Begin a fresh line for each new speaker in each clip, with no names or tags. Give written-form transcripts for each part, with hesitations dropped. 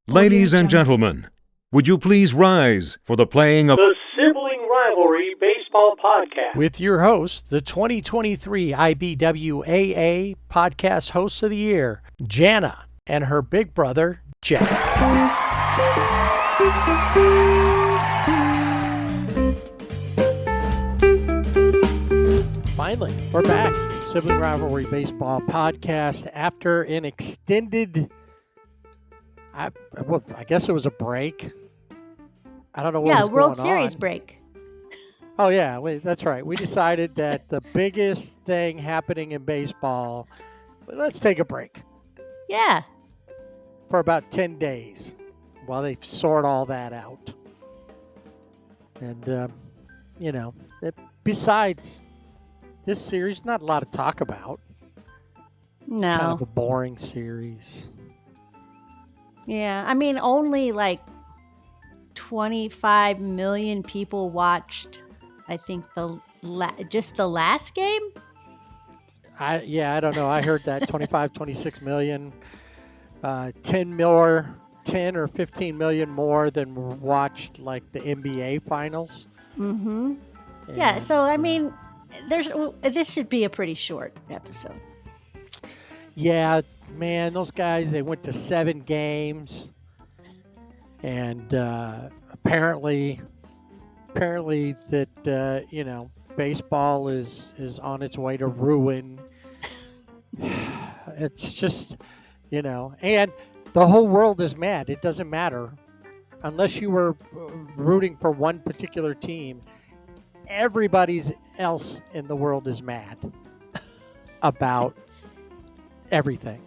Ladies and gentlemen, would you please rise for the playing of
the Sibling Rivalry Baseball Podcast
with your host, the 2023 IBWAA Podcast Host of the Year, Jana, and her big brother, Jeff. Finally, we're back. Sibling Rivalry Baseball Podcast after an extended, I guess it was a break. I don't know what was going on.
World Series break.
Oh, yeah, that's right. We decided that the biggest thing happening in baseball, let's take a break.
Yeah.
For about 10 days while they sort all that out. And, besides this series, not a lot to talk about.
No.
Kind of a boring series.
Yeah, I mean, only like 25 million people watched, I think, just the last game?
I don't know. I heard that 25, 26 million, 10 or 15 million more than watched like the NBA finals.
Mm-hmm. Yeah, so I mean, this should be a pretty short episode.
Yeah, man, those guys, they went to 7 games. And apparently that, baseball is on its way to ruin. It's just, and the whole world is mad. It doesn't matter. Unless you were rooting for one particular team, everybody else in the world is mad about everything,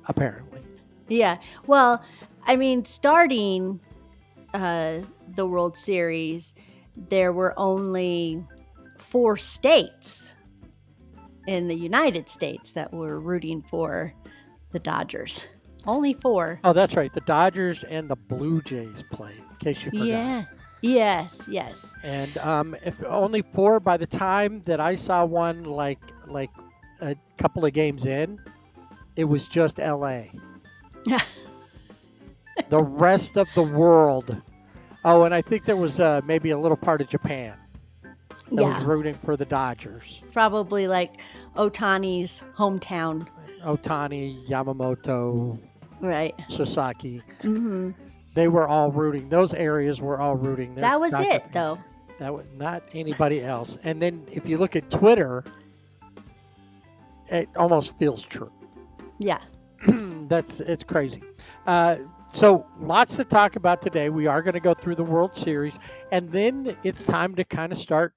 apparently.
Yeah. Well, I mean, starting the World Series, there were only 4 states in the United States that were rooting for the Dodgers. Only 4.
Oh, that's right. The Dodgers and the Blue Jays played, in case you forgot.
Yeah. Yes.
And if only 4, by the time that I saw one like a couple of games in, it was just LA. The rest of the world. Oh, and I think there was maybe a little part of Japan that was rooting for the Dodgers.
Probably like Ohtani's hometown.
Ohtani, Yamamoto,
right?
Sasaki.
Mm-hmm.
They were all rooting. Those areas were all rooting.
That was it, though.
That was not anybody else. And then if you look at Twitter, it almost feels true.
Yeah.
It's crazy. So lots to talk about today. We are going to go through the World Series, and then it's time to kind of start.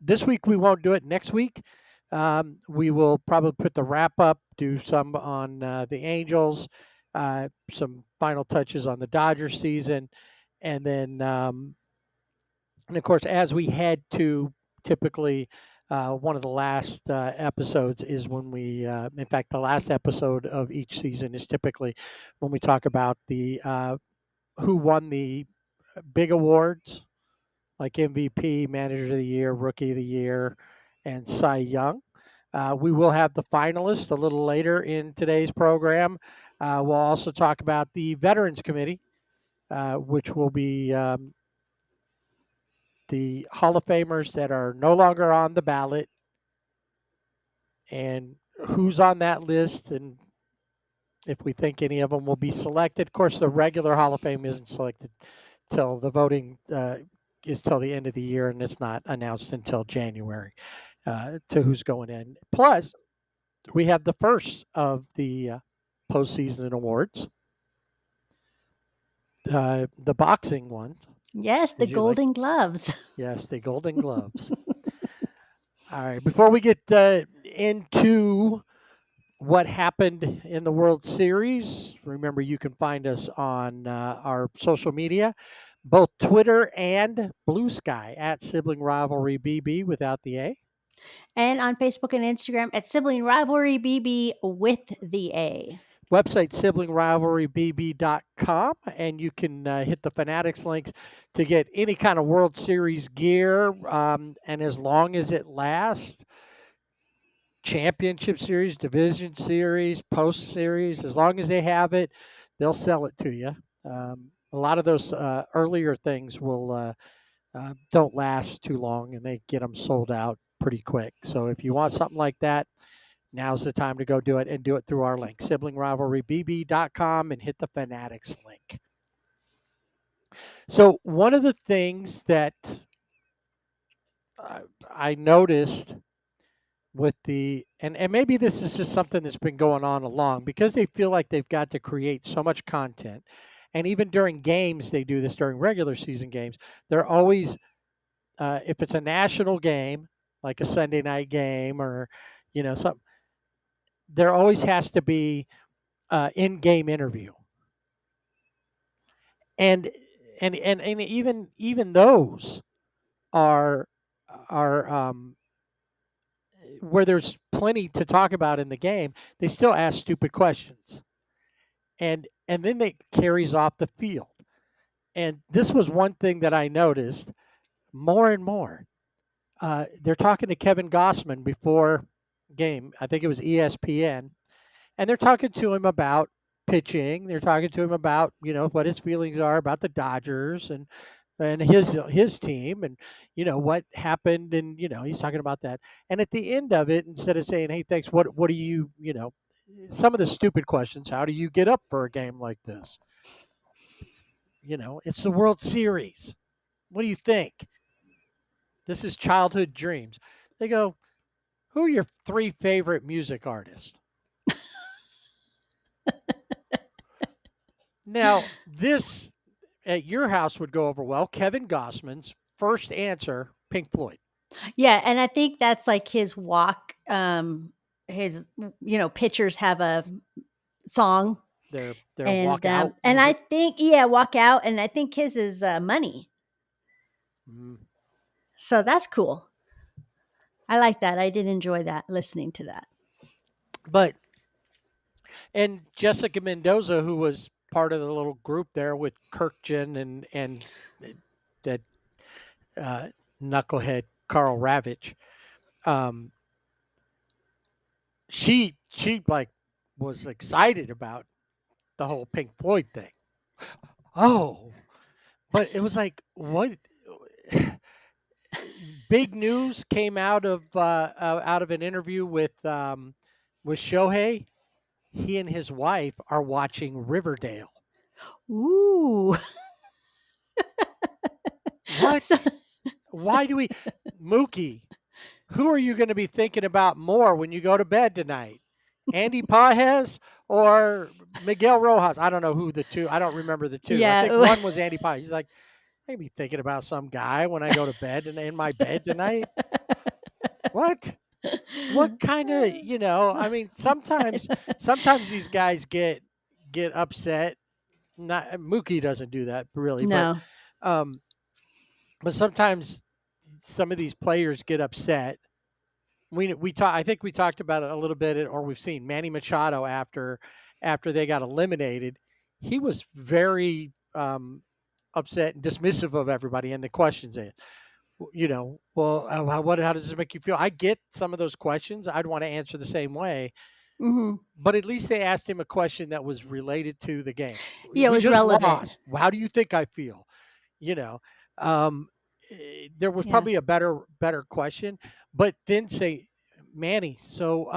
This week we won't do it. Next week we will probably put the wrap up, do some on the Angels, some final touches on the Dodgers season, and then and of course as we head to typically one of the last episodes is when we, in fact, the last episode of each season is typically when we talk about the who won the big awards, like MVP, Manager of the Year, Rookie of the Year, and Cy Young. We will have the finalists a little later in today's program. We'll also talk about the Veterans Committee, which will be the Hall of Famers that are no longer on the ballot and who's on that list and if we think any of them will be selected. Of course, the regular Hall of Fame isn't selected till the voting is till the end of the year, and it's not announced until January to who's going in. Plus, we have the first of the postseason awards, the boxing one.
Yes, the Golden Gloves.
Yes, the Golden Gloves. All right. Before we get into what happened in the World Series, remember you can find us on our social media, both Twitter and Blue Sky at Sibling Rivalry BB without the A.
And on Facebook and Instagram at Sibling Rivalry BB with the A.
Website siblingrivalrybb.com, and you can hit the Fanatics links to get any kind of World Series gear, and as long as it lasts, championship series, division series, post series. As long as they have it, they'll sell it to you. A lot of those earlier things will don't last too long, and they get them sold out pretty quick. So if you want something like that, now's the time to go do it, and do it through our link, siblingrivalrybb.com, and hit the Fanatics link. So one of the things that I noticed with and maybe this is just something that's been going on along, because they feel like they've got to create so much content, and even during games they do this, during regular season games, they're always if it's a national game like a Sunday night game, or something, there always has to be in-game interview, and and even those are are where there's plenty to talk about in the game, they still ask stupid questions, and then it carries off the field. And this was one thing that I noticed more and more. They're talking to Kevin Gossman before game. I think it was ESPN, and they're talking to him about pitching. They're talking to him about what his feelings are about the Dodgers, and his team, and what happened, and he's talking about that. And at the end of it, instead of saying, "Hey, thanks," what do some of the stupid questions? How do you get up for a game like this? It's the World Series. What do you think? This is childhood dreams. They go, "Who are your 3 favorite music artists?" Now, this at your house would go over well. Kevin Gossman's first answer, Pink Floyd.
Yeah, and I think that's like his walk. His pitchers have a song,
Their
and
walkout
and I
music.
think walk out, and I think his is Money.
Mm.
So that's cool. I like that. I did enjoy that, listening to that.
But and Jessica Mendoza, who was part of the little group there with Kirkjian and that knucklehead Carl Ravitch, she like was excited about the whole Pink Floyd thing. Oh, but it was like, what? Big news came out of an interview with Shohei. He and his wife are watching Riverdale.
Ooh.
What?
So-
Why do we, Mookie? Who are you going to be thinking about more when you go to bed tonight? Andy Pages or Miguel Rojas? I don't know who the two. I don't remember the two. I think
Yeah.
one was Andy Pages. He's like, I be thinking about some guy when I go to bed and in my bed tonight. What? What kind of, I mean, sometimes these guys get upset. Not Mookie doesn't do that really,
No.
but sometimes some of these players get upset. I think we talked about it a little bit, or we've seen Manny Machado after they got eliminated. He was very upset and dismissive of everybody and the questions. Well, how does this make you feel? I get some of those questions. I'd want to answer the same way.
Mm-hmm.
But at least they asked him a question that was related to the game.
Yeah, it
We
was
just
relevant.
lost. How do you think I feel? There was probably a better question, but then say, Manny, so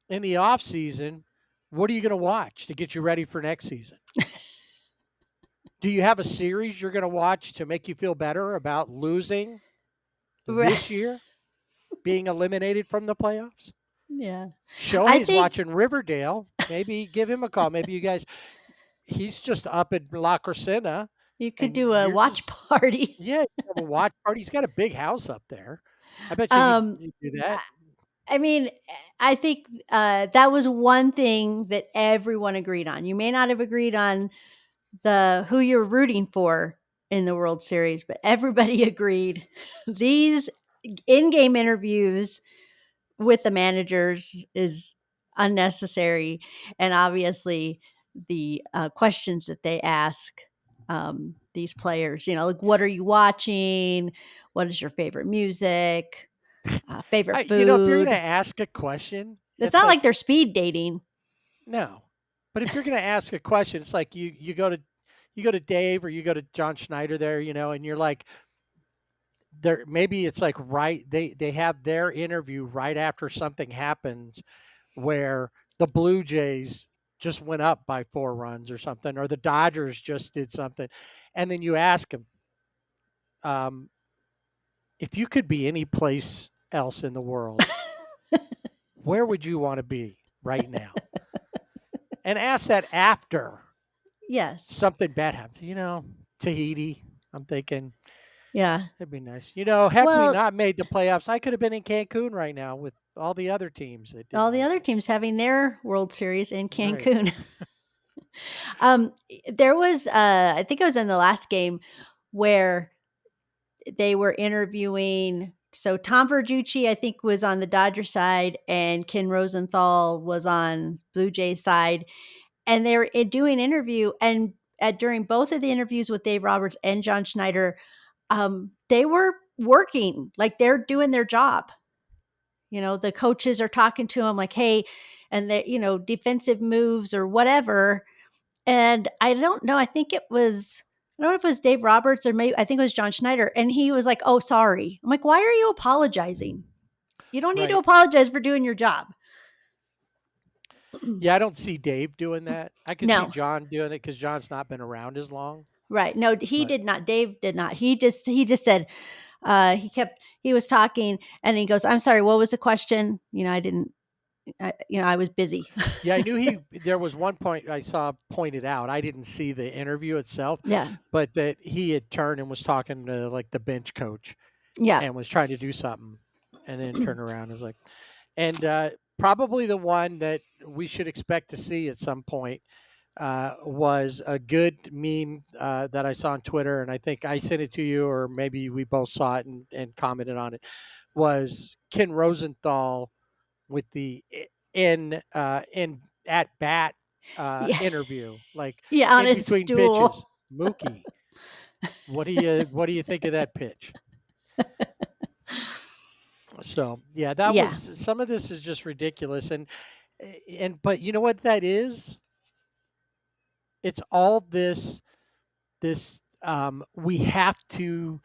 in the off season, what are you going to watch to get you ready for next season? Do you have a series you're going to watch to make you feel better about losing this year, being eliminated from the playoffs?
Yeah.
Shohei's watching Riverdale. Maybe give him a call. Maybe you guys, he's just up in La Crescenta.
You could do a watch party.
Yeah, you have a watch party. He's got a big house up there. I bet you could do that.
I mean, I think that was one thing that everyone agreed on. You may not have agreed on who you're rooting for in the World Series, but everybody agreed these in-game interviews with the managers is unnecessary. And obviously the questions that they ask these players, like, what are you watching? What is your favorite music? Favorite
If you're going
food.
to ask a question,
It's not like they're speed dating.
no. But if you're going to ask a question, it's like you go to Dave or you go to John Schneider there, and you're like, there maybe it's like they have their interview right after something happens where the Blue Jays just went up by 4 runs or something, or the Dodgers just did something, and then you ask them, um, if you could be any place else in the world, where would you want to be right now? And ask that after
Yes.
something bad happens. Tahiti. I'm thinking
Yeah.
it'd be nice. Had we
Well,
not made the playoffs, I could have been in Cancun right now with all the other teams that didn't
all the
make
other
it.
teams having their World Series in
Right.
Cancun. There was, I think it was in the last game where they were interviewing. So Tom Verducci, I think, was on the Dodger side, and Ken Rosenthal was on Blue Jays side, and they were doing an interview. And during both of the interviews with Dave Roberts and John Schneider, they were working, like they're doing their job. The coaches are talking to them like, hey, and the, defensive moves or whatever. And I don't know, I don't know if it was Dave Roberts or maybe I think it was John Schneider. And he was like, oh, sorry. I'm like, why are you apologizing? You don't need to
Right.
apologize for doing your job.
Yeah, I don't see Dave doing that. I could see
No.
John doing it because John's not been around as long.
Right. No, he
But
did not. Dave did not. He just said, he was talking and he goes, I'm sorry, what was the question? I was busy.
yeah, I knew there was one point I saw pointed out. I didn't see the interview itself,
Yeah.
but that he had turned and was talking to like the bench coach
Yeah.
and was trying to do something and then turned around and was like, and probably the one that we should expect to see at some point was a good meme that I saw on Twitter, and I think I sent it to you, or maybe we both saw it and commented on it. Was Ken Rosenthal with the in at bat
Yeah.
interview, like
Yeah, on
in
his
between
stool.
pitches? Mookie, what do you think of that pitch? So yeah, that
Yeah.
was some of this is just ridiculous, and but you know what that is? It's all this we have to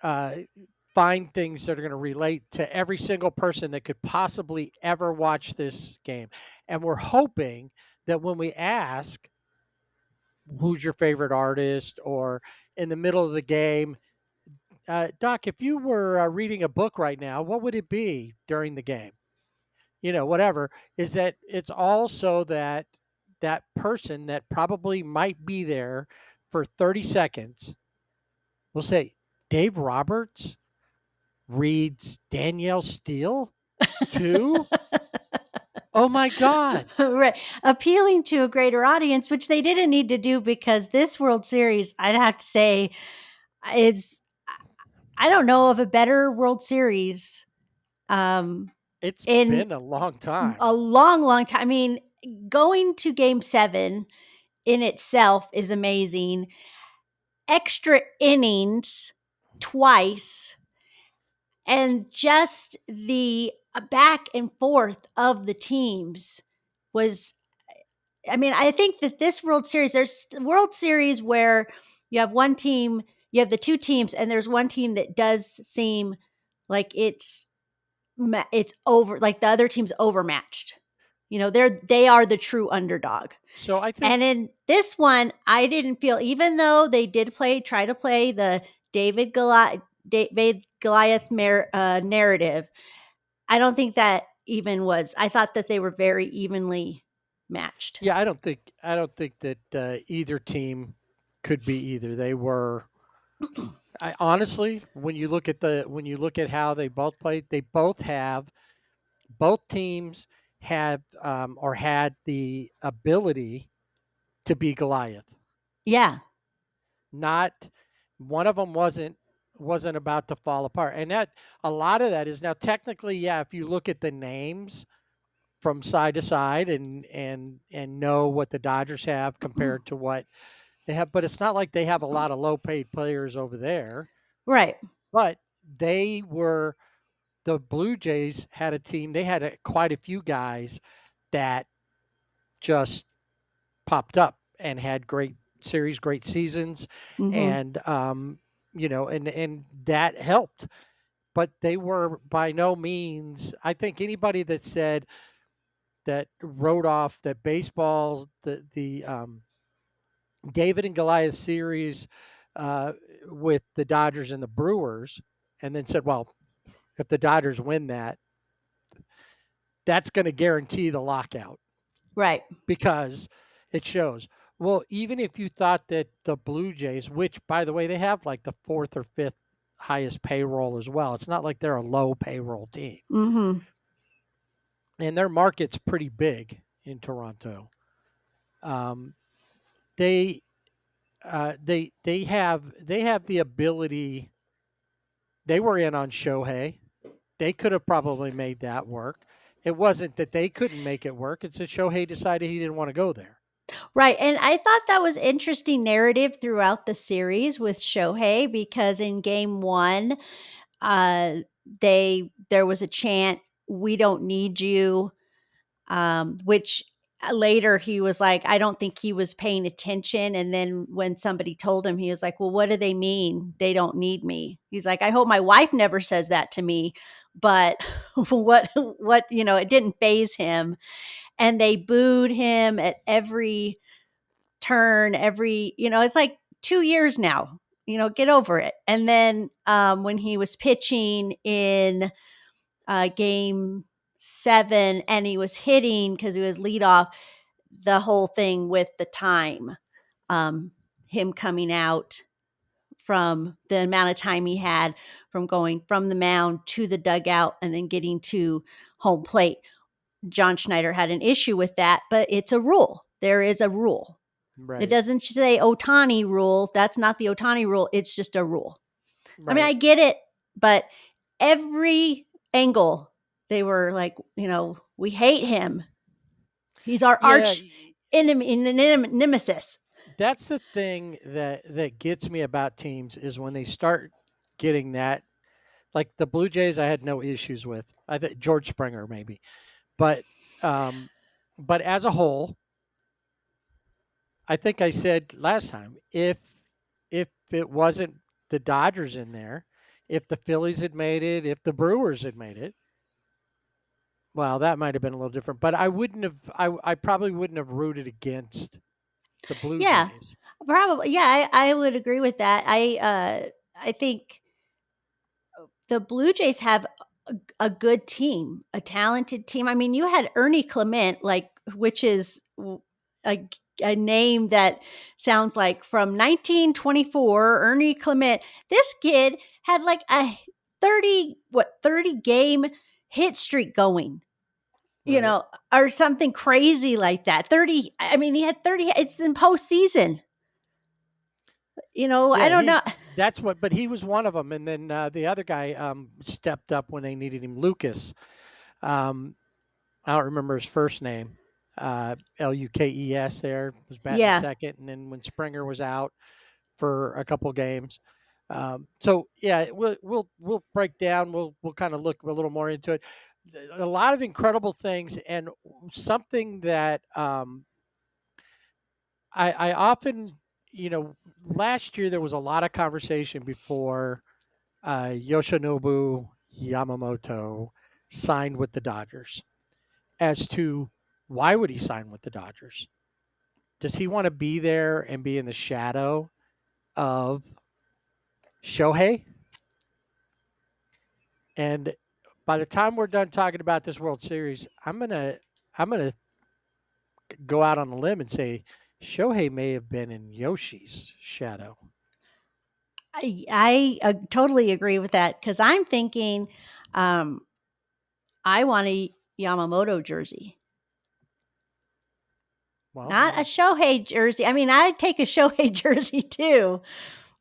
uh, find things that are going to relate to every single person that could possibly ever watch this game. And we're hoping that when we ask, who's your favorite artist, or in the middle of the game, Doc, if you were reading a book right now, what would it be during the game? Whatever, is that it's also that person that probably might be there for 30 seconds will say, Dave Roberts reads Danielle Steele too? Oh my God.
Right. Appealing to a greater audience, which they didn't need to do because this World Series, I'd have to say, is I don't know of a better World Series.
It's
In
been a long time.
a long, long time. I mean, going to Game 7 in itself is amazing. Extra innings twice, and just the back and forth of the teams was. I mean, I think that this World Series, there's World Series where you have one team, you have the two teams, and there's one team that does seem like it's over, like the other team's overmatched. They are the true underdog.
So I think,
And in this one, I didn't feel, even though they did try to play the David Goliath narrative, I don't think that even was. I thought that they were very evenly matched.
yeah, I don't think that either team could be either. They were. Honestly, when you look at how they both played, both teams have or had the ability to be Goliath.
Yeah.
Not one of them wasn't about to fall apart, and that a lot of that is now technically, yeah. If you look at the names from side to side and know what the Dodgers have compared to what they have, but it's not like they have a lot of low paid players over there.
Right.
But they were the Blue Jays had a team. They had quite a few guys that just popped up and had great series, great seasons,
Mm-hmm.
and and that helped. But they were by no means. I think anybody that said that wrote off that baseball, the David and Goliath series uh, with the Dodgers and the Brewers, and then said, well, if the Dodgers win that, that's going to guarantee the lockout
Right.
because it shows. Well, even if you thought that the Blue Jays, which by the way, they have like the fourth or fifth highest payroll as well, it's not like they're a low payroll team.
Mm-hmm.
And their market's pretty big in Toronto. Um, they they have the ability. They were in on Shohei. They could have probably made that work. It wasn't that they couldn't make it work. It's that Shohei decided he didn't want to go there.
Right. And I thought that was interesting narrative throughout the series with Shohei, because in game one, uh, there was a chant, "We don't need you," which later he was like, I don't think he was paying attention. And then when somebody told him, he was like, well, what do they mean? They don't need me. He's like, I hope my wife never says that to me. But what, it didn't faze him. And they booed him at every turn, it's like 2 years now, get over it. And then when he was pitching in game 7 and he was hitting because he was leadoff, the whole thing with the time, him coming out from the amount of time he had from going from the mound to the dugout and then getting to home plate. John Schneider had an issue with that, but it's a rule. There is a rule.
Right.
It doesn't say Ohtani rule. That's not the Ohtani rule. It's just a rule.
Right.
I mean, I get it, but every angle, they were like, we hate him. He's our arch enemy, nemesis.
That's the thing that gets me about teams is when they start getting that. Like the Blue Jays, I had no issues with. I think George Springer maybe, but as a whole, I think I said last time if it wasn't the Dodgers in there, if the Phillies had made it, if the Brewers had made it, well, that might have been a little different. But I wouldn't have. I probably wouldn't have rooted against the Blue Jays.
Probably. Yeah, I would agree with that. I think the Blue Jays have a good team, a talented team. I mean, you had Ernie Clement, which is a name that sounds like from 1924, Ernie Clement. This kid had like a 30 game hit streak going.
Right.
Or something crazy like that. 30. I mean, he had 30. It's in postseason. I don't know.
That's what, but he was one of them. And then the other guy stepped up when they needed him. Lucas. I don't remember his first name. Lukes there was batting second. And then when Springer was out for a couple games. So yeah, we'll break down. We'll kind of look a little more into it. A lot of incredible things, and something that I often, last year there was a lot of conversation before Yoshinobu Yamamoto signed with the Dodgers as to why would he sign with the Dodgers? Does he want to be there and be in the shadow of Shohei? And by the time we're done talking about this World Series, I'm gonna go out on a limb and say Shohei may have been in Yoshi's shadow.
I totally agree with that, because I'm thinking I want a Yamamoto jersey.
Well,
not a Shohei jersey. I mean, I'd take a Shohei jersey too,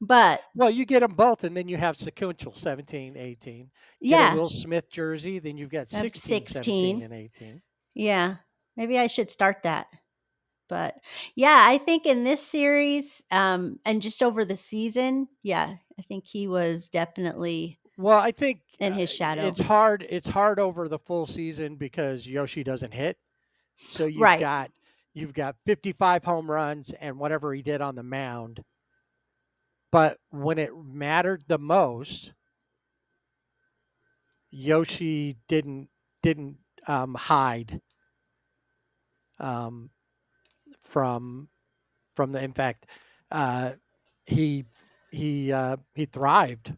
but.
Well, you get them both, and then you have sequential 17, 18. Get a Will Smith jersey, then you've got 16, 17, and 18.
Yeah, maybe I should start that. But yeah, I think in this series and just over the season, I think he was definitely
Well, I think
in his shadow.
it's hard. It's hard over the full season because Yoshi doesn't hit. So
Right.
you've got 55 home runs and whatever he did on the mound. But when it mattered the most, Yoshi didn't hide um, from the. In fact, uh, he he thrived.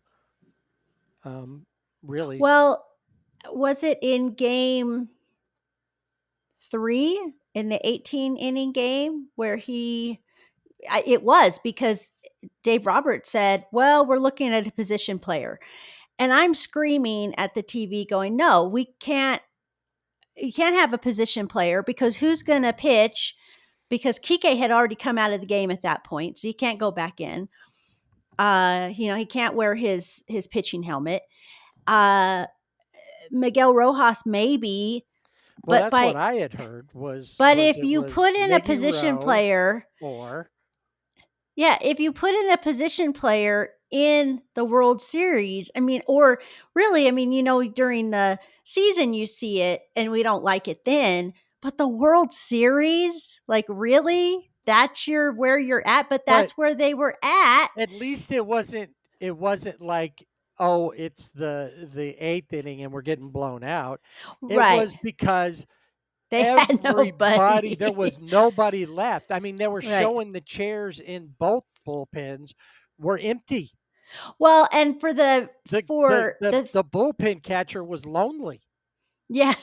Um, really,
Well, was it in game 3 in the 18 inning game where it was because Dave Roberts said, "Well, we're looking at a position player." And I'm screaming at the TV going, "No, we can't. You can't have a position player because who's going to pitch?" Because Kike had already come out of the game at that point, so you can't go back in. He can't wear his pitching helmet. Miguel Rojas maybe,
well,
but
that's what I had heard was
if
it
you
was
put in a
Miggy
position
Rowe
player,
or
yeah, if you put in a position player in the World Series, I mean, or really, I mean, during the season you see it and we don't like it then, but the World Series, like really? That's where you're at, but
but
that's where they were at.
at least it wasn't like, oh, it's the eighth inning and we're getting blown out. It
Right.
was because
They had
everybody, there was
nobody.
nobody left. I mean, they were
Right.
showing the chairs in both bullpens were empty.
Well, and for the
The bullpen catcher was lonely.
yeah.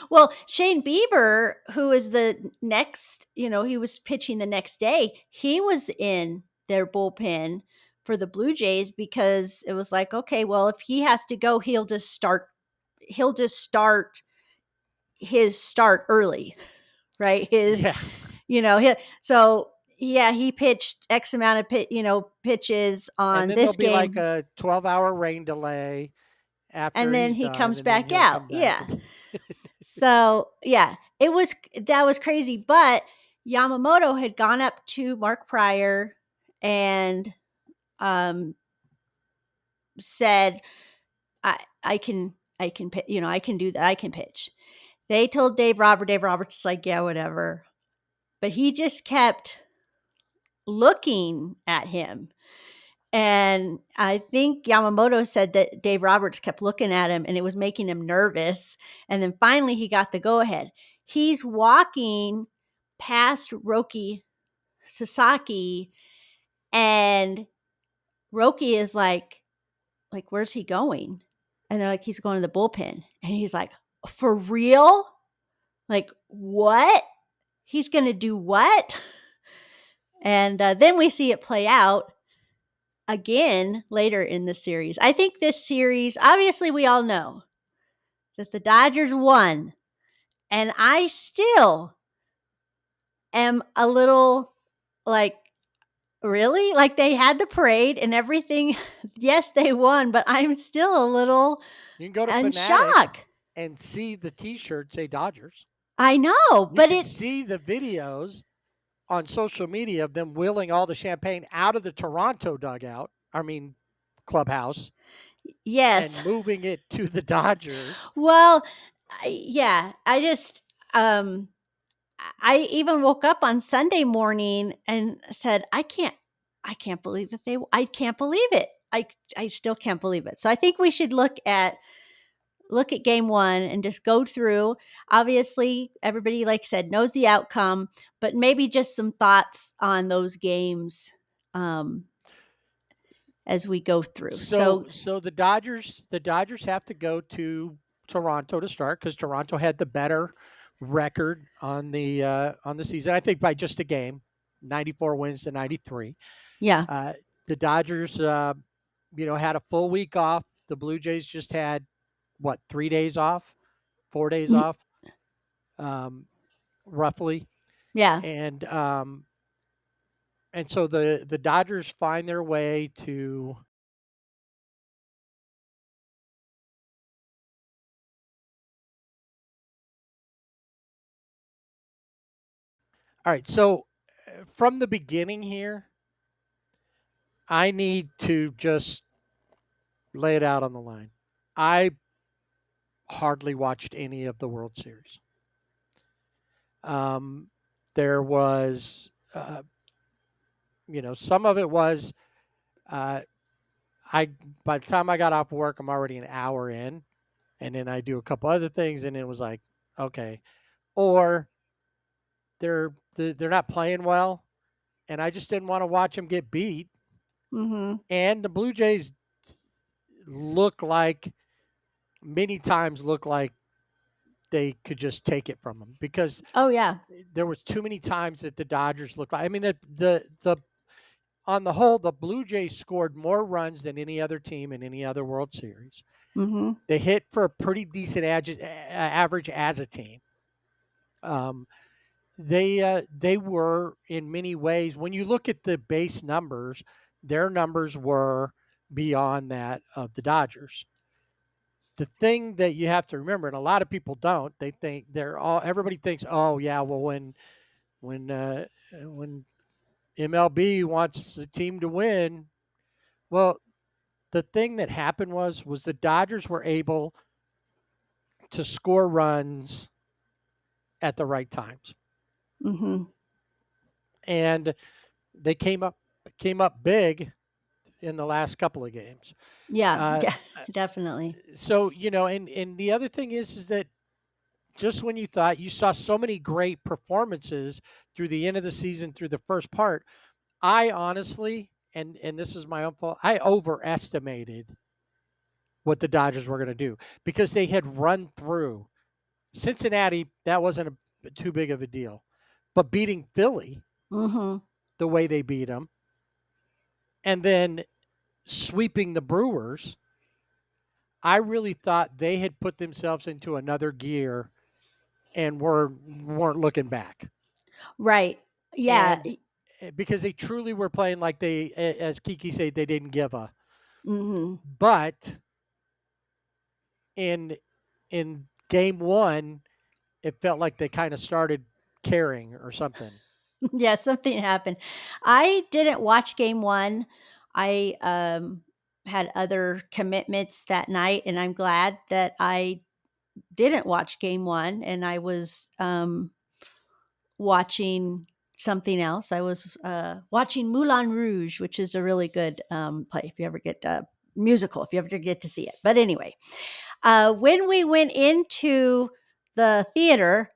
Well, Shane Bieber, who is the next, he was pitching the next day. He was in their bullpen for the Blue Jays because it was like, okay, well, if he has to go, he'll just start his start early, right?
Yeah.
So yeah, he pitched X amount of pitches
And
on
then there'll
this
be like
game,
a 12-hour rain delay after
and then
he's
he
done,
comes
and then
back
he'll
out.
come back.
Yeah. So yeah, that was crazy. But Yamamoto had gone up to Mark Pryor and said, I can I can do that. I can pitch. They told Dave Roberts. Dave Roberts is like, yeah, whatever. But he just kept looking at him. And I think Yamamoto said that Dave Roberts kept looking at him and it was making him nervous. And then finally he got the go ahead. He's walking past Roki Sasaki and Roki is like, where's he going? And they're like, he's going to the bullpen. And he's like, for real? Like, what? He's going to do what? And then we see it play out again later in the series. I think this series, obviously, we all know that the Dodgers won. And I still am a little like, really? Like they had the parade and everything. Yes, they won, but I'm still a little
You can go to
in
Fanatics
shock.
and see the T-shirt say Dodgers.
I know,
You
but
can
it's
see the videos on social media of them wheeling all the champagne out of the Toronto dugout. I mean, clubhouse,
yes.
and moving it to the Dodgers.
Well, I just I even woke up on Sunday morning and said, I can't believe I can't believe it. I still can't believe it. So I think we should look at game 1 and just go through. Obviously, everybody, like I said, knows the outcome, but maybe just some thoughts on those games as we go through.
So the Dodgers have to go to Toronto to start because Toronto had the better record on the season. I think by just a game, 94 wins to 93.
yeah.
The Dodgers, had a full week off. The Blue Jays just had 3 days off, 4 days off, roughly,
Yeah.
and so the Dodgers find their way to. All right, so from the beginning here, I need to just lay it out on the line. I hardly watched any of the World Series. There was, some of it was, uh, I by the time I got off work, I'm already an hour in, and then I do a couple other things, and it was like, okay, or they're not playing well, and I just didn't want to watch them get beat.
Mm-hmm.
And the Blue Jays look like many times look like they could just take it from them because
Oh yeah.
there was too many times that the Dodgers looked like. I mean, the on the whole, the Blue Jays scored more runs than any other team in any other World Series.
Mm-hmm.
They hit for a pretty decent average as a team. Um, they were in many ways, when you look at the base numbers, their numbers were beyond that of the Dodgers. The thing that you have to remember, and a lot of people don't, they think everybody thinks, oh yeah, well when MLB wants the team to win, well, the thing that happened was the Dodgers were able to score runs at the right times,
Mm-hmm.
and they came up big in the last couple of games.
Yeah,
Uh,
definitely.
so and the other thing is that just when you thought you saw so many great performances through the end of the season, through the first part, I honestly, and this is my own fault, I overestimated what the Dodgers were going to do because they had run through Cincinnati. That wasn't too big of a deal, but beating Philly
Mm-hmm.
the way they beat them, and then sweeping the Brewers, I really thought they had put themselves into another gear and weren't looking back.
Right. Yeah.
And because they truly were playing like they, as Kiki said, they didn't give a.
Mm-hmm.
But in game one, it felt like they kind of started caring or something.
Yeah, something happened. I didn't watch game one. I had other commitments that night, and I'm glad that I didn't watch game one and I was watching something else. I was watching Moulin Rouge, which is a really good play if you ever get musical, if you ever get to see it. But anyway, when we went into the theater,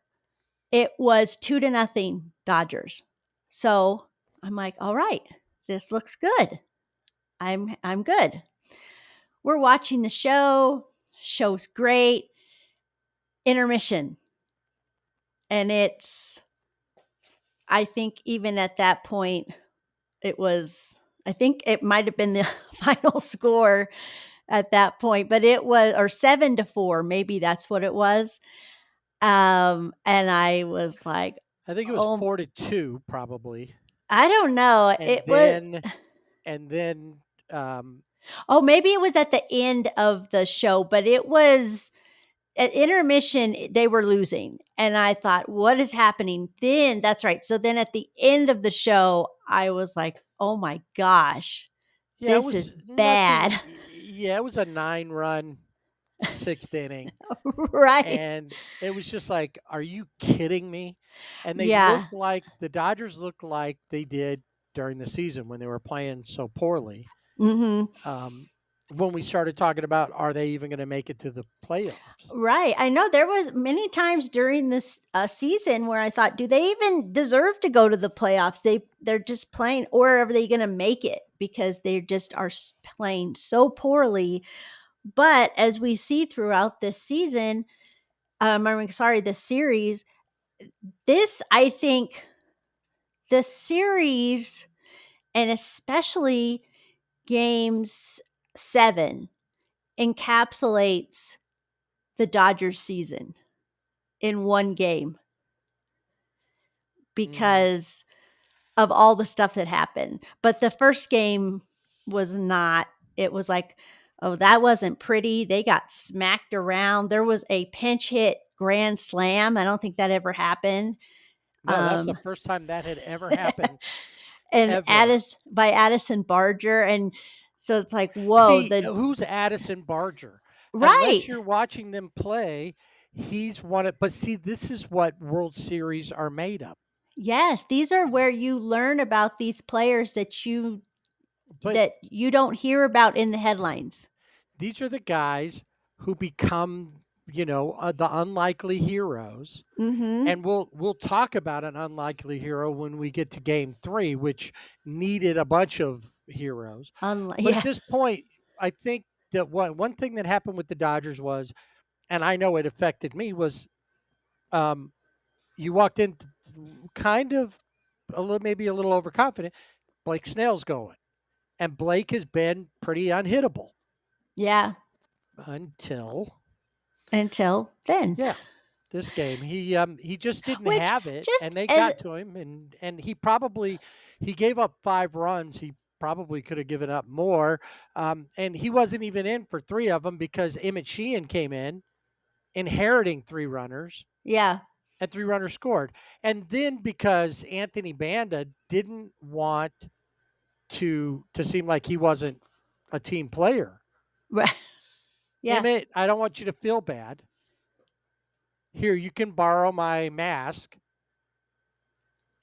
it was 2-0 Dodgers. So I'm like, all right, this looks good. I'm good. We're watching the show. Show's great. Intermission. And I think even at that point, I think it might have been the final score at that point, but it was, or 7-4, maybe that's what it was. And I was like,
I think it was
oh,
4-2 probably.
I don't know.
And then
Oh, maybe it was at the end of the show, but it was at intermission, they were losing. And I thought, what is happening? Then that's right. So then at the end of the show, I was like, oh my gosh,
yeah, it
this
was
is
nothing.
bad.
Yeah, it was a 9-run 6th inning.
Right.
And it was just like, are you kidding me? And
Yeah.
the Dodgers looked like they did during the season when they were playing so poorly.
Mm-hmm.
When we started talking about, are they even going to make it to the playoffs?
Right. I know there was many times during this season where I thought, do they even deserve to go to the playoffs? They're just playing, or are they going to make it because they just are playing so poorly? But as we see throughout this season, this series, I think the series, and especially games 7, encapsulates the Dodgers season in one game because of all the stuff that happened. But the first game was not, it was like, oh, that wasn't pretty. They got smacked around. There was a pinch hit grand slam. I don't think that ever happened.
No, that's the first time that had ever happened.
And
Ever.
by Addison Barger. And So it's like, whoa,
See, who's Addison Barger?
right.
Unless you're watching them play, he's one of. But see, this is what World Series are made of.
Yes, these are where you learn about these players
But
that you don't hear about in the headlines.
these are the guys who become, the unlikely heroes.
Mhm.
And we'll talk about an unlikely hero when we get to game 3, which needed a bunch of heroes. But at
Yeah.
this point, I think that one thing that happened with the Dodgers was, and I know it affected me, was um, you walked in kind of maybe a little overconfident. Blake Snell's going, and Blake has been pretty unhittable
Yeah.
until
Until then.
yeah, this game. He just didn't
Which
have it, and
just
they
as
got to him, and he gave up 5 runs. He probably could have given up more, and he wasn't even in for 3 of them because Emmett Sheehan came in, inheriting 3 runners,
yeah.
and 3 runners scored. And then because Anthony Banda didn't want to seem like he wasn't a team player,
Right. Yeah.
Emmett, I don't want you to feel bad. Here, you can borrow my mask,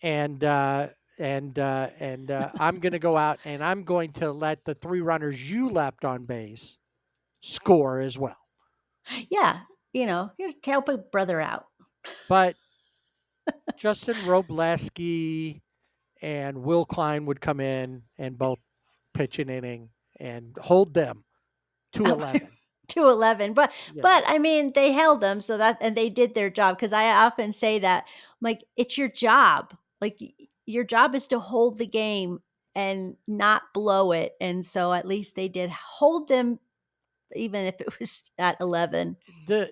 and I'm going to go out and I'm going to let the 3 runners you left on base score as well.
Yeah. You help a brother out.
But Justin Robleski and Will Klein would come in and both pitch an inning and hold them to 11.
211. But
Yeah.
I mean, they held them, so that, and they did their job, because I often say that, like, it's your job. Like, your job is to hold the game and not blow it. And so at least they did hold them, even if it was at 11.
The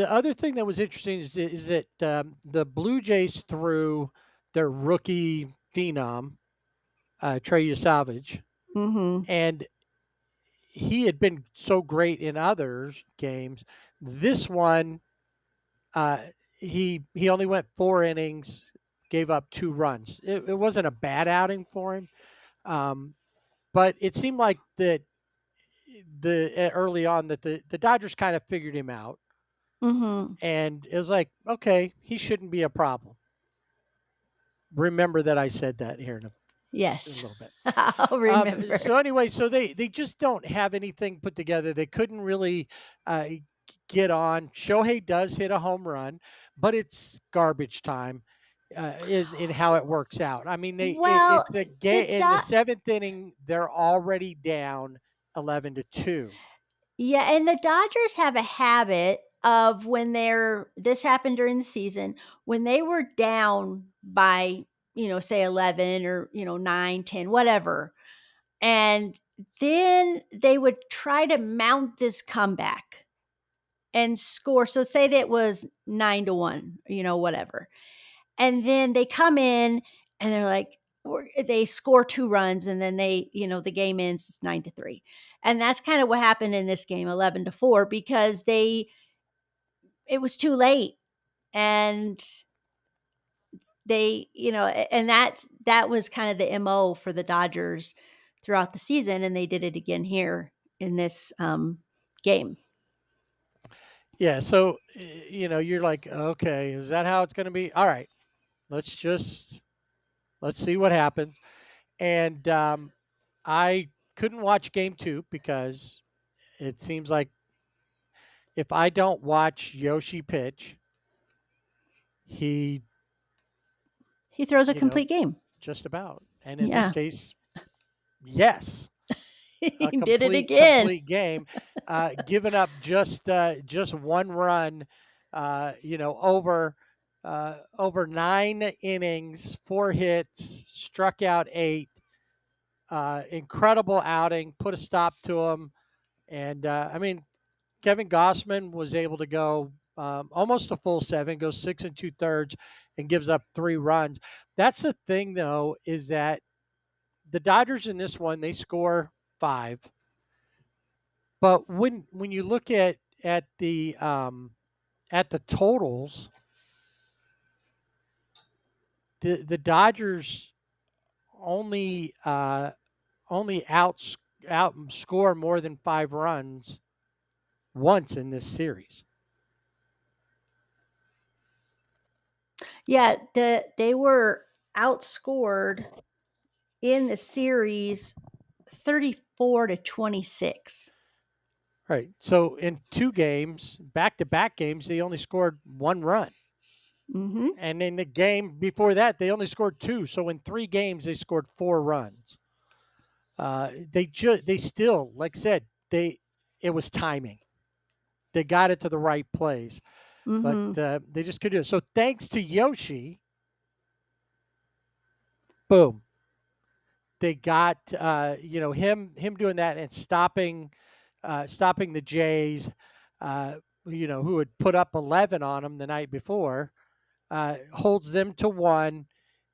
other thing that was interesting is that the Blue Jays threw their rookie phenom, Trey Savage,
Mm-hmm.
and he had been so great in others games. This one, uh, he only went 4 innings, gave up 2 runs. It wasn't a bad outing for him, but it seemed like that early on that the Dodgers kind of figured him out,
Mm-hmm.
and it was like, okay, he shouldn't be a problem. Remember that I said that here in a
Yes.
little bit.
I'll remember.
So anyway, so they just don't have anything put together. They couldn't really get on. Shohei does hit a home run, but it's garbage time in how it works out. I mean,
Well,
it's a
the
game in the 7th inning. They're already down 11-2.
Yeah, and the Dodgers have a habit of, when this happened during the season, when they were down by, say 11 or, 9, 10, whatever. And then they would try to mount this comeback and score. So say that it was 9-1, whatever. And then they come in and they're like, they score 2 runs, and then the game ends, it's 9-3. And that's kind of what happened in this game, 11-4, because it was too late. And and that was kind of the MO for the Dodgers throughout the season. And they did it again here in this game.
Yeah, so you're like, okay, is that how it's going to be? All right, let's see what happens. And I couldn't watch game 2 because it seems like if I don't watch Yoshi pitch, he,
He throws a
you know,
complete game.
just about. And in this
Yeah.
case, yes,
He
a
did it again.
complete game, giving up just 1 run, over 9 innings, 4 hits, struck out 8. Incredible outing, put a stop to him. And I mean, Kevin Gossman was able to go almost a full 7, goes 6 2/3, and gives up 3 runs. That's the thing, though, is that the Dodgers in this one, they score 5. But when you look at the totals, the Dodgers only outscored score more than 5 runs once in this series.
Yeah, they were outscored in the series 34-26.
Right. So in 2 games, back-to-back games, they only scored 1 run.
Mm-hmm.
And in the game before that, they only scored 2. So in 3 games, they scored 4 runs. They still, like I said, it was timing. They got it to the right place, but
Mm-hmm.
they just couldn't do it. So thanks to Yoshi, boom, they got him doing that and stopping the Jays, who had put up 11 on them the night before, holds them to 1,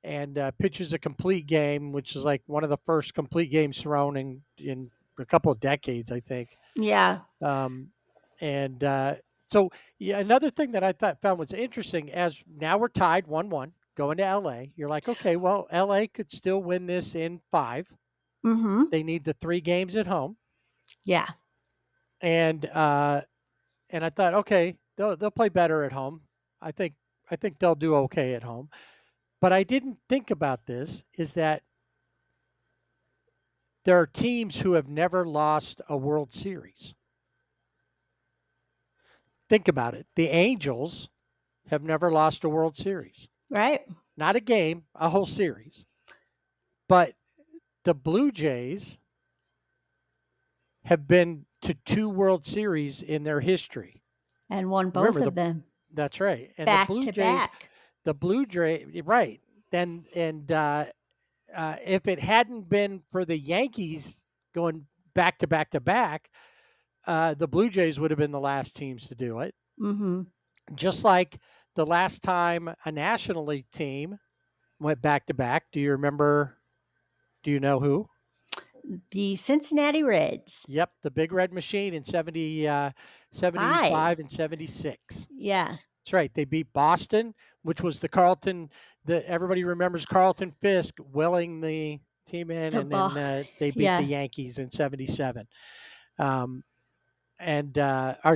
and pitches a complete game, which is like one of the first complete games thrown in a couple of decades, I think.
Yeah.
And so, yeah, another thing that I found was interesting, as now we're tied 1-1 going to LA. You're like, okay, well, LA could still win this in 5.
Mm-hmm.
They need the 3 games at home.
Yeah.
And I thought, okay, they'll play better at home. I think they'll do okay at home. But I didn't think about this, is that there are teams who have never lost a World Series. Think about it. The Angels have never lost a World Series.
Right.
Not a game, a whole series. But the Blue Jays have been to 2 World Series in their history.
And won both
Remember,
of them
that's right. And
back to back.
the Blue Jays, right. And if it hadn't been for the Yankees going back to back to back, the Blue Jays would have been the last teams to do it.
Mm-hmm.
Just like the last time a National League team went back to back. Do you remember? Do you know who?
The Cincinnati Reds.
Yep, the Big Red Machine in 75 and 76.
Yeah.
That's right. They beat Boston, which was the Carlton. Everybody remembers Carlton Fisk willing the team in,
The
and
ball.
then they beat
Yeah.
the Yankees in 77, or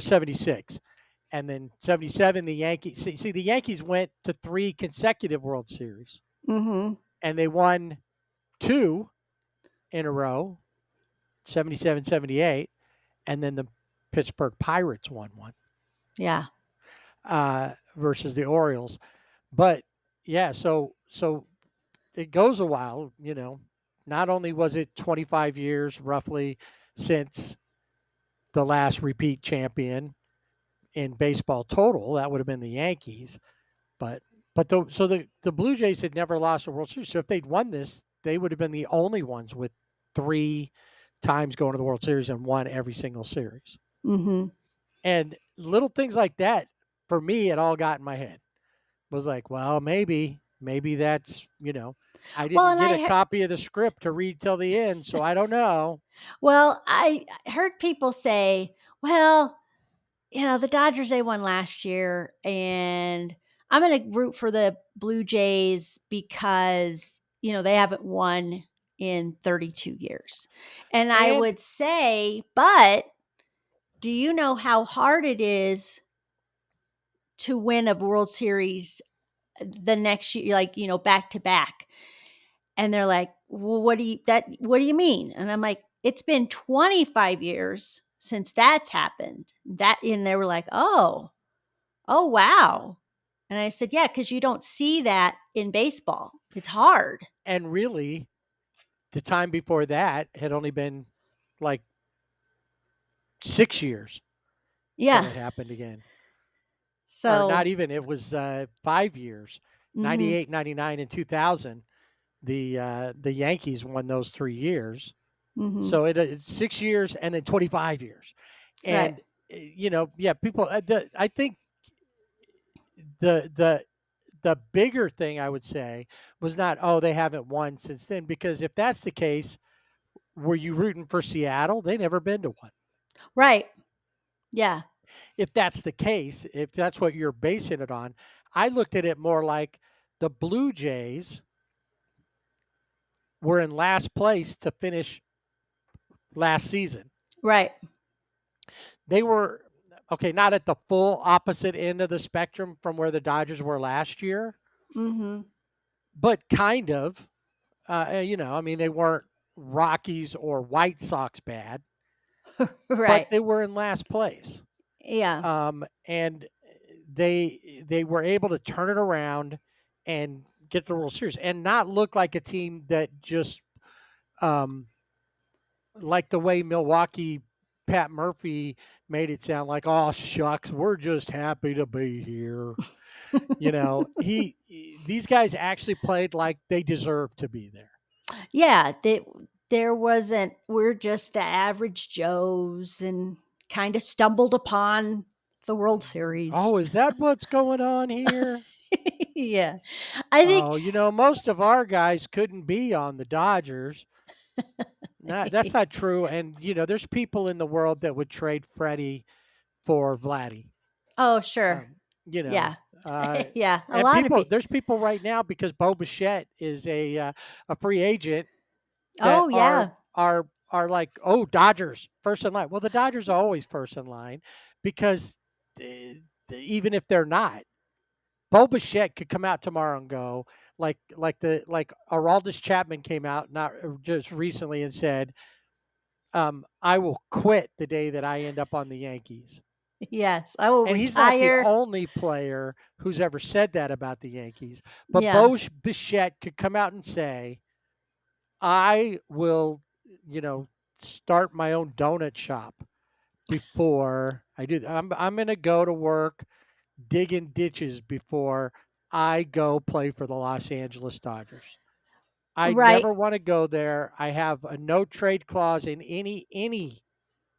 76. And then 77, the Yankees. See, the Yankees went to 3 consecutive World Series,
Mm-hmm.
and they won 2 in a row, 77, 78, and then the Pittsburgh Pirates won 1
Yeah.
versus the Orioles. But yeah, so it goes a while, Not only was it 25 years roughly since the last repeat champion in baseball total, that would have been the Yankees, but the Blue Jays had never lost a World Series. So if they'd won this, they would have been the only ones with 3 times going to the World Series and won every single series.
Mm-hmm.
And little things like that, for me, it all got in my head. Was like, well, maybe that's, I didn't get a copy of the script to read till the end, so I don't know.
Well, I heard people say, well, the Dodgers, they won last year, and I'm going to root for the Blue Jays because, they haven't won in 32 years. And I would say, but do you know how hard it is to win a World Series the next year, like, back to back? And they're like, well, what do you mean? And I'm like, it's been 25 years since that's happened. And they were like, oh, wow. And I said, yeah, because you don't see that in baseball. It's hard.
And really, the time before that had only been like 6 years.
Yeah.
That it happened again.
So
or not even, it was 5 years. 98, 99, and 2000. The Yankees won those 3 years.
Mm-hmm.
So it's 6 years and then 25 years. And
right.
People, I think the bigger thing I would say was not, they haven't won since then, because if that's the case, were you rooting for Seattle? They never been to one.
Right. Yeah.
If that's the case, if that's what you're basing it on, I looked at it more like the Blue Jays were in last place to finish last season.
Right.
They were okay, not at the full opposite end of the spectrum from where the Dodgers were last year,
Mm-hmm.
but kind of. I mean, they weren't Rockies or White Sox bad, but
Right.
they were in last place.
Yeah.
And they were able to turn it around and get the World Series and not look like a team that just um, like the way Milwaukee Pat Murphy made it sound like, oh shucks, we're just happy to be here. These guys actually played like they deserved to be there.
Yeah. There wasn't, we're just the average Joes and kind of stumbled upon the World Series.
Oh, is that what's going on here?
Yeah. I think,
Oh, most of our guys couldn't be on the Dodgers. That's not true. And there's people in the world that would trade Freddie for Vladdy.
oh, sure.
Um, you know,
Yeah.
uh,
Yeah. A
and
lot of people.
there's people right now because Bo Bichette is a free agent that
Oh, yeah.
are like, oh, Dodgers first in line. Well, the Dodgers are always first in line because even if they're not, Bo Bichette could come out tomorrow and go like Aroldis Chapman came out not just recently and said, I will quit the day that I end up on the Yankees.
Yes. I will
And he's not the
retire.
only player who's ever said that about the Yankees. But
Yeah.
Bo Bichette could come out and say, I will, start my own donut shop before I do that. I'm going to go to work digging ditches before I go play for the Los Angeles Dodgers. I
Right.
never want to go there. I have a no trade clause in any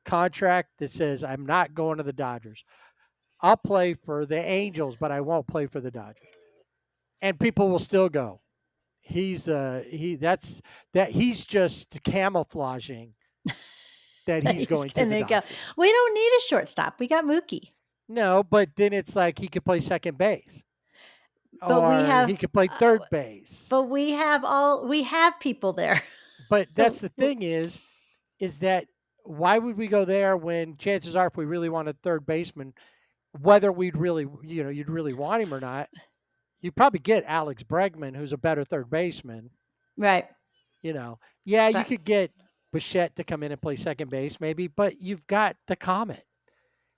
contract that says I'm not going to the Dodgers. I'll play for the Angels, but I won't play for the Dodgers. And people will still go. He's he's just camouflaging that he's
He's
going to the
gonna go.
Dodgers.
We don't need a shortstop. We got Mookie.
No, but then it's like he could play second base
But we
or he
have
could play third base.
we have people there.
But that's the thing is that why would we go there when chances are if we really wanted third baseman, whether we'd really you'd really want him or not, you'd probably get Alex Bregman, who's a better third baseman.
Right.
Yeah, you
But
could get Bichette to come in and play second base maybe, but you've got the Comet,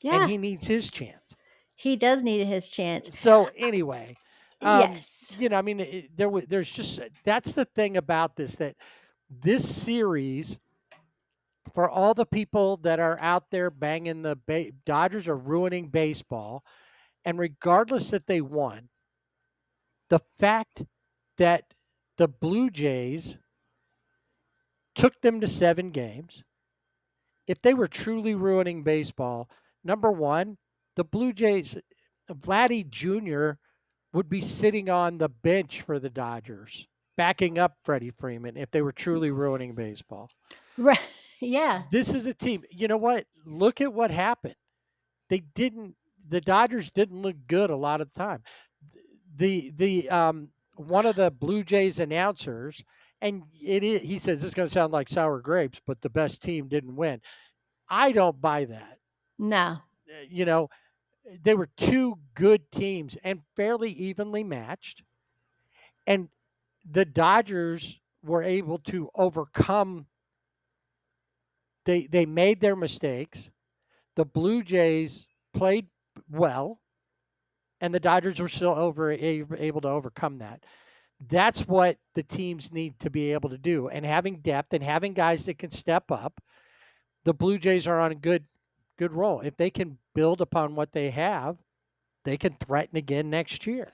and
yeah,
he needs his chance.
he does need his chance.
So anyway,
Yes.
I mean, there's just that's the thing about that this series for all the people that are out there banging the Dodgers are ruining baseball, and regardless that they won, the fact that the Blue Jays took them to 7 games, if they were truly ruining baseball, number one, the Blue Jays, Vladdy Jr. would be sitting on the bench for the Dodgers, backing up Freddie Freeman if they were truly ruining baseball.
Right. Yeah.
This is a team. You know what? Look at what happened. The Dodgers didn't look good a lot of the time. The one of the Blue Jays announcers, and he says this is going to sound like sour grapes, but the best team didn't win. I don't buy that.
No.
They were 2 good teams and fairly evenly matched. And the Dodgers were able to overcome they made their mistakes. The Blue Jays played well, and the Dodgers were still able to overcome that. That's what the teams need to be able to do. And having depth and having guys that can step up, the Blue Jays are on a good roll. If they can build upon what they have, they can threaten again next year.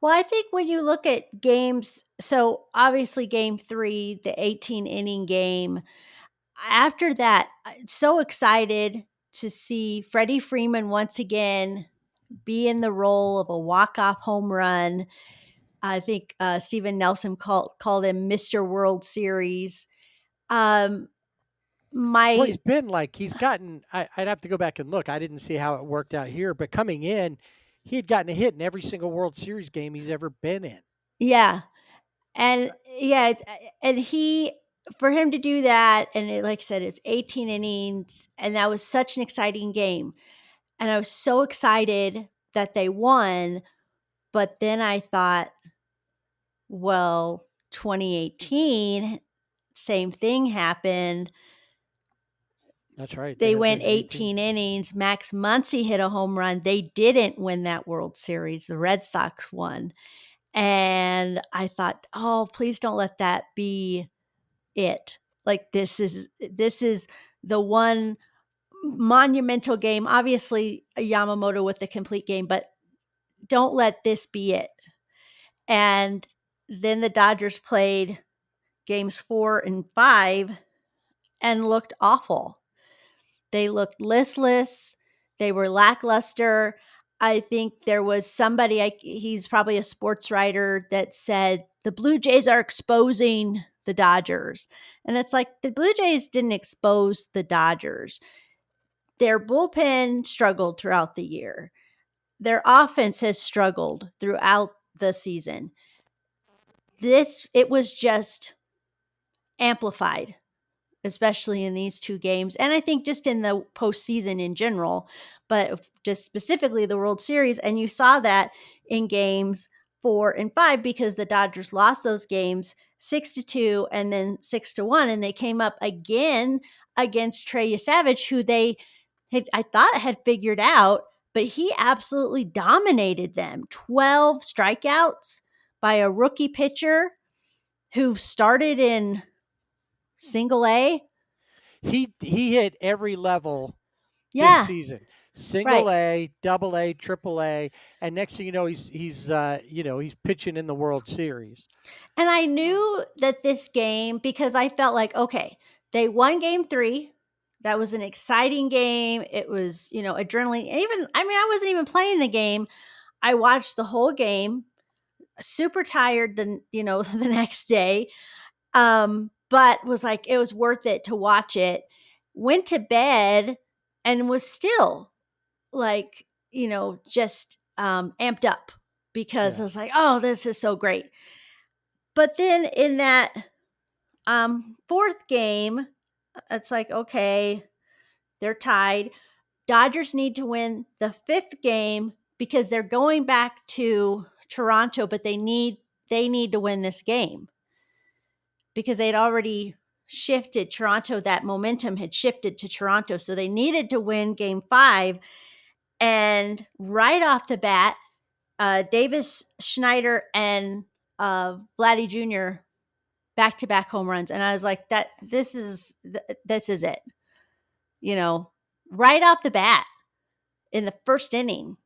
Well, I think when you look at games, so obviously game 3, the 18 inning game, after that, so excited to see Freddie Freeman once again be in the role of a walk-off home run. I think Steven Nelson called him Mr. World Series.
Well,
My
he's been like he's gotten. I'd have to go back and look. I didn't see how it worked out here, but coming in, he had gotten a hit in every single World Series game he's ever been in.
yeah, and yeah, and he for him to do that, and like I said, it's 18 innings, and that was such an exciting game. And I was so excited that they won. But then I thought, well, 2018, same thing happened.
That's right.
They
had
went
the
18 innings. Max Muncy hit a home run. They didn't win that World Series. The Red Sox won. And I thought, oh, please don't let that be it. Like this is the one monumental game. Obviously, Yamamoto with the complete game, but don't let this be it. And then the Dodgers played games 4 and 5 and looked awful. They looked listless. They were lackluster. I think there was somebody, he's probably a sports writer, that said the Blue Jays are exposing the Dodgers. And it's like the Blue Jays didn't expose the Dodgers. Their bullpen struggled throughout the year. Their offense has struggled throughout the season. It was just amplified, especially in these two games. And I think just in the postseason in general, but just specifically the World Series. And you saw that in games 4 and 5, because the Dodgers lost those games 6-2 and then 6-1. And they came up again against Trey Savage, who I thought had figured out, but he absolutely dominated them. 12 strikeouts by a rookie pitcher who started in single A.
He hit every level this
Yeah,
season. Single
right.
A, double A, triple A, and next thing you know, he's pitching in the World Series.
And I knew that this game, because I felt like, okay, they won game 3. That was an exciting game. It was, adrenaline. I wasn't even playing the game. I watched the whole game, super tired the next day. But was like, it was worth it to watch it. Went to bed and was still like, just amped up, because I was like, oh, this is so great. But then in that fourth game, it's like, okay, they're tied. Dodgers need to win the 5th game because they're going back to Toronto, but they need to win this game because they'd already shifted Toronto. That momentum had shifted to Toronto. So they needed to win game 5. And right off the bat, Davis, Schneider, and Vladdy Jr. back-to-back home runs. And I was like, this is it. Right off the bat in the first inning.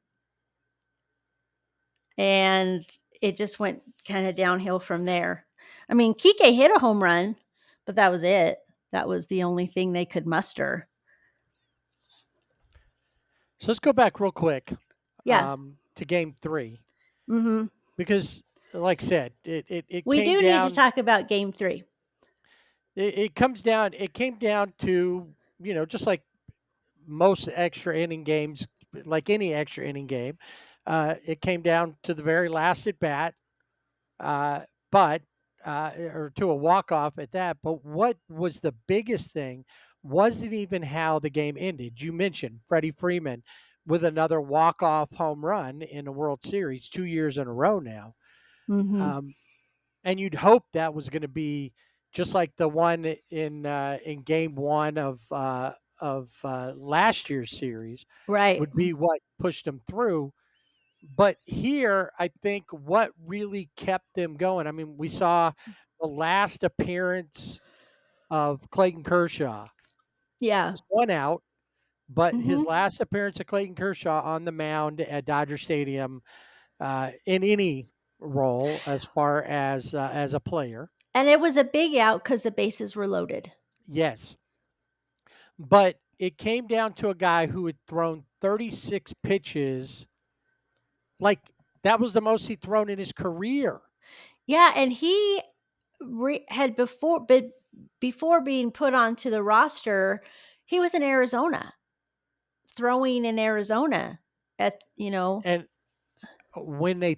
And it just went kind of downhill from there. I mean, Kike hit a home run, but that was it. That was the only thing they could muster.
So let's go back real quick.
Yeah.
To game 3.
Mm-hmm.
Because, like I said,
we do need to talk about game 3.
It came down to, just like most extra inning games, like any extra inning game, it came down to the very last at bat, or to a walk-off at that. But what was the biggest thing wasn't even how the game ended. You mentioned Freddie Freeman with another walk-off home run in the World Series 2 years in a row now.
Mm-hmm.
And you'd hope that was going to be just like the one in game 1 of last year's series,
right,
would be what pushed them through. But here, I think what really kept them going. I mean, we saw the last appearance of Clayton Kershaw.
Yeah.
Just one out, but his
Mm-hmm.
last appearance of Clayton Kershaw on the mound at Dodger Stadium, in any role as far as a player.
And it was a big out because the bases were loaded.
Yes. But it came down to a guy who had thrown 36 pitches. Like, that was the most he'd thrown in his career.
Yeah, and he had before being put onto the roster, he was in Arizona, throwing in Arizona
And when they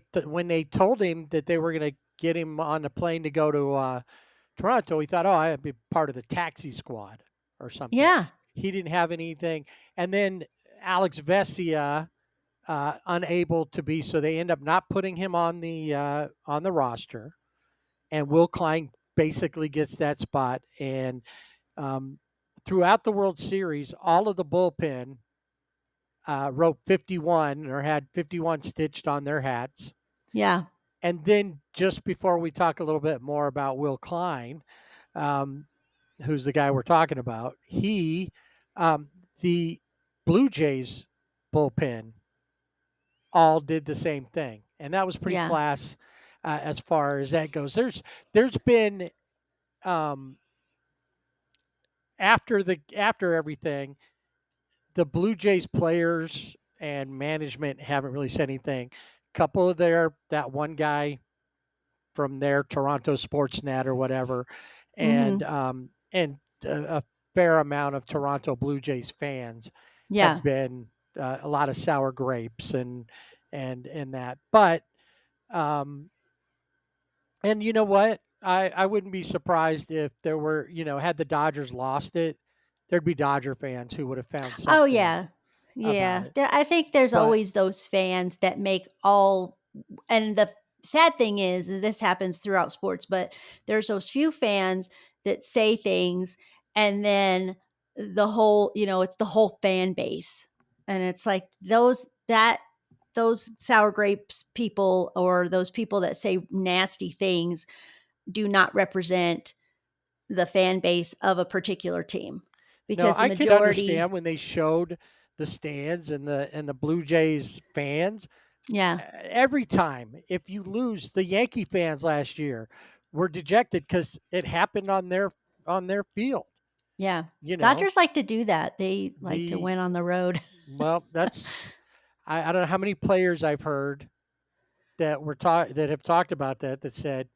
told him that they were going to get him on the plane to go to Toronto, he thought, oh, I'd be part of the taxi squad or something.
Yeah.
He didn't have anything. And then Alex Vesia, unable to be, so they end up not putting him on the roster. And Will Klein basically gets that spot. And throughout the World Series, all of the bullpen wrote 51 or had 51 stitched on their hats.
Yeah.
And then just before we talk a little bit more about Will Klein, who's the guy we're talking about, the Blue Jays bullpen all did the same thing. And that was pretty
Yeah.
class as far as that goes. There's been after everything, the Blue Jays players and management haven't really said anything. Couple of that one guy from their Toronto Sportsnet or whatever, and
Mm-hmm.
a fair amount of Toronto Blue Jays fans
Yeah.
have been a lot of sour grapes and that. But and you know what? I wouldn't be surprised if there were, had the Dodgers lost it, there'd be Dodger fans who would have found
Oh,
something
yeah.
about
Yeah.
it.
I think there's
But
always those fans that make all, and the sad thing is this happens throughout sports, but there's those few fans that say things and then the whole, it's the whole fan base. And it's like those sour grapes people or those people that say nasty things do not represent the fan base of a particular team
no,
because the
I could
majority,
understand when they showed the stands and the Blue Jays fans.
yeah,
Every time, if you lose, the Yankee fans last year were dejected because it happened on their field.
yeah.
You know,
Dodgers like to do that. They like to
the
win on the road.
well, that's I don't know how many players I've heard that have talked about that said,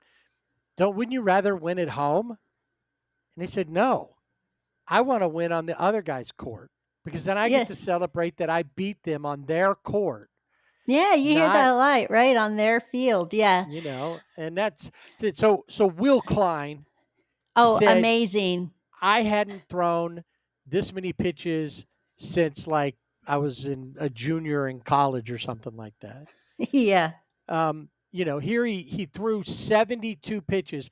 "Don't wouldn't you rather win at home?" And they said, "No, I want to win on the other guy's court because then I get
Yeah.
to celebrate that I beat them on their court,
Yeah, you hear
not
that a lot, right? On their field. Yeah.
and that's it. So Will Klein
Oh,
said
amazing.
I hadn't thrown this many pitches since like I was in a junior in college or something like that.
Yeah.
Here he threw 72 pitches.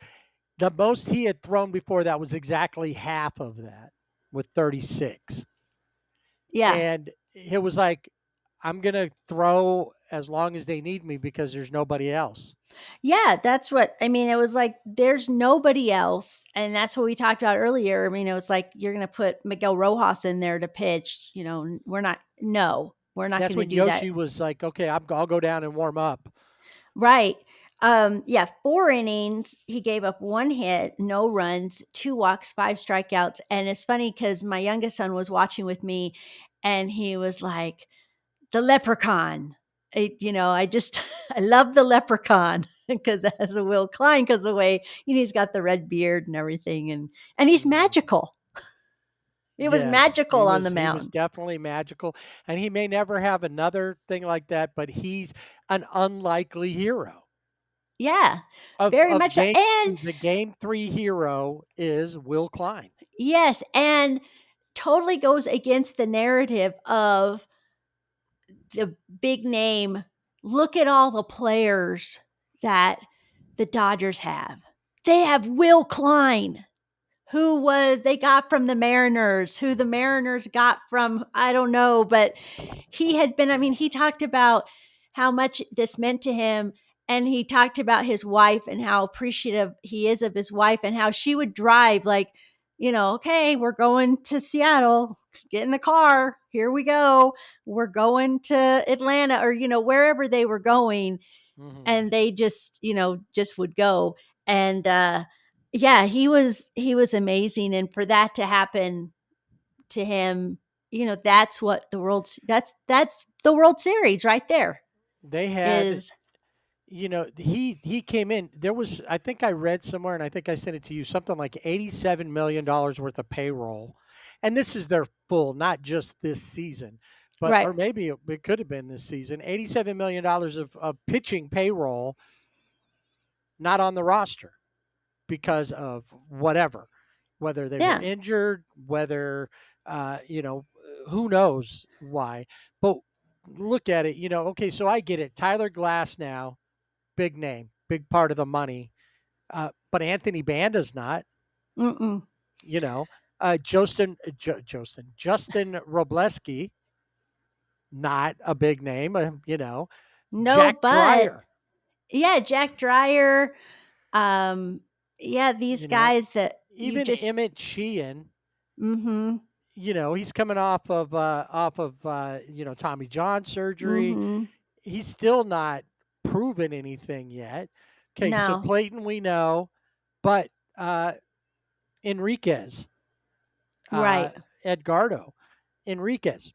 The most he had thrown before that was exactly half of that with 36.
Yeah.
And it was like, I'm going to throw as long as they need me because there's nobody else.
Yeah, that's what I mean. It was like there's nobody else. And that's what we talked about earlier. I mean, it was like you're going to put Miguel Rojas in there to pitch. We're not, no, we're not
That's
going to
when
do that.
Yoshi was like, okay, I'll go down and warm up.
Right. Yeah, 4 innings. He gave up 1 hit, no runs, 2 walks, 5 strikeouts. And it's funny because my youngest son was watching with me and he was like, the leprechaun. I just, I love the leprechaun because that has a Will Klein because the way, he's got the red beard and everything. And he's
Mhm.
magical. It was
Yes,
magical on the
he was
mound.
definitely magical, and he may never have another thing like that, but he's an unlikely hero.
Yeah,
Of
very
of
much so.
game
And
the game 3 hero is Will Klein.
yes, and totally goes against the narrative of the big name. Look at all the players that the Dodgers have. They have Will Klein, they got from the Mariners, who the Mariners got from, I don't know, but he talked about how much this meant to him. And he talked about his wife and how appreciative he is of his wife and how she would drive, like, okay, we're going to Seattle, get in the car, here we go. We're going to Atlanta or, wherever they were going.
Mhm.
And they just would go. And, yeah, he was amazing. And for that to happen to him, that's what that's the World Series right there
They had
is.
he came in. There was, I think I read somewhere, and I think I sent it to you, something like $87 million worth of payroll, and this is their full, not just this season, but
Right.
or maybe it could have been this season. $87 million of pitching payroll, not on the roster because of whatever, whether they were
Yeah.
injured, whether, who knows why. But look at it, okay, so I get it. Tyler Glass now, big name, big part of the money. But Anthony Banda's not,
Mm-mm.
you know, Justin Robleski, not a big name,
No,
Jack
but
Dreyer,
yeah, Jack Dreyer. Um, yeah, these
you know,
guys that you
even
just.
Emmett Sheehan,
Mm-hmm.
he's coming off of Tommy John surgery.
Mm-hmm.
He's still not proven anything yet. Okay, so
No.
Clayton we know, but Enriquez, uh,
Right.
Edgardo, Enriquez,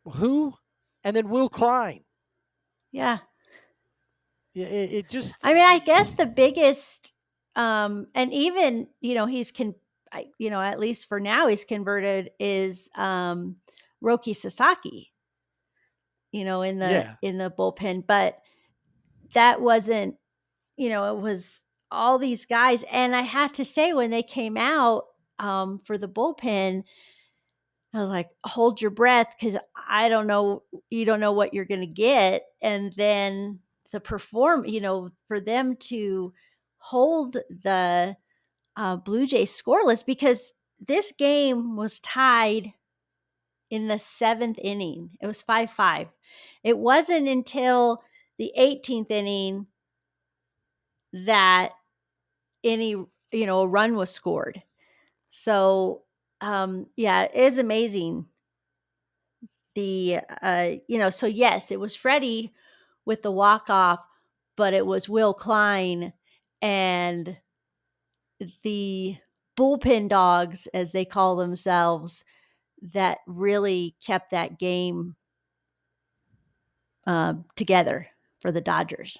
who, and then Will Klein.
Yeah.
It just,
I mean, I guess the biggest, and even he's at least for now he's converted is Roki Sasaki. In the
yeah,
bullpen, but that wasn't. It was all these guys, and I had to say when they came out for the bullpen, I was like, hold your breath because I don't know, you don't know what you're going to get, and then for them to hold the Blue Jays scoreless because this game was tied in the 7th inning. It was 5-5. It wasn't until the 18th inning that a run was scored. So, yeah, it is amazing. So yes, it was Freddie with the walk-off, but it was Will Klein and the bullpen dogs, as they call themselves, that really kept that game together for the Dodgers.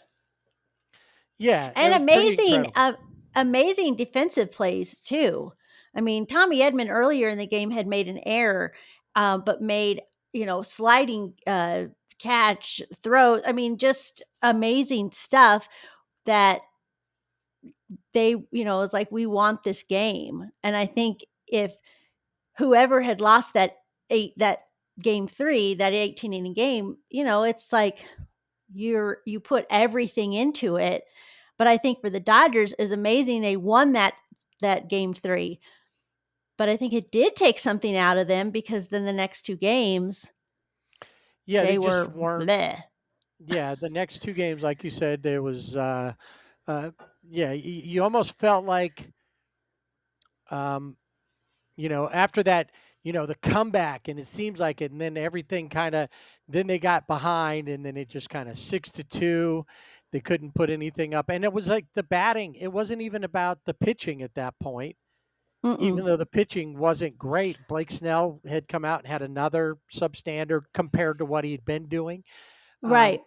yeah, it
And
was pretty incredible.
amazing defensive plays too. I mean, Tommy Edman earlier in the game had made an error, but made sliding catch, throw. I mean, just amazing stuff that they it's like we want this game. And I think if whoever had lost that game 3, that 18 inning game, it's like you put everything into it. But I think for the Dodgers is amazing they won that game 3. But I think it did take something out of them because then the next 2 games
Yeah, they
they
just
were
weren't.
bleh.
Yeah, the next 2 games, like you said, there was, uh, yeah, you almost felt like, um, after that, the comeback, and it seems like it, and then everything kind of, then they got behind, and then it just kind of 6-2. They couldn't put anything up, and it was like the batting. It wasn't even about the pitching at that point, even
Mm-mm.
though the pitching wasn't great. Blake Snell had come out and had another substandard compared to what he'd been doing. Um,
Right.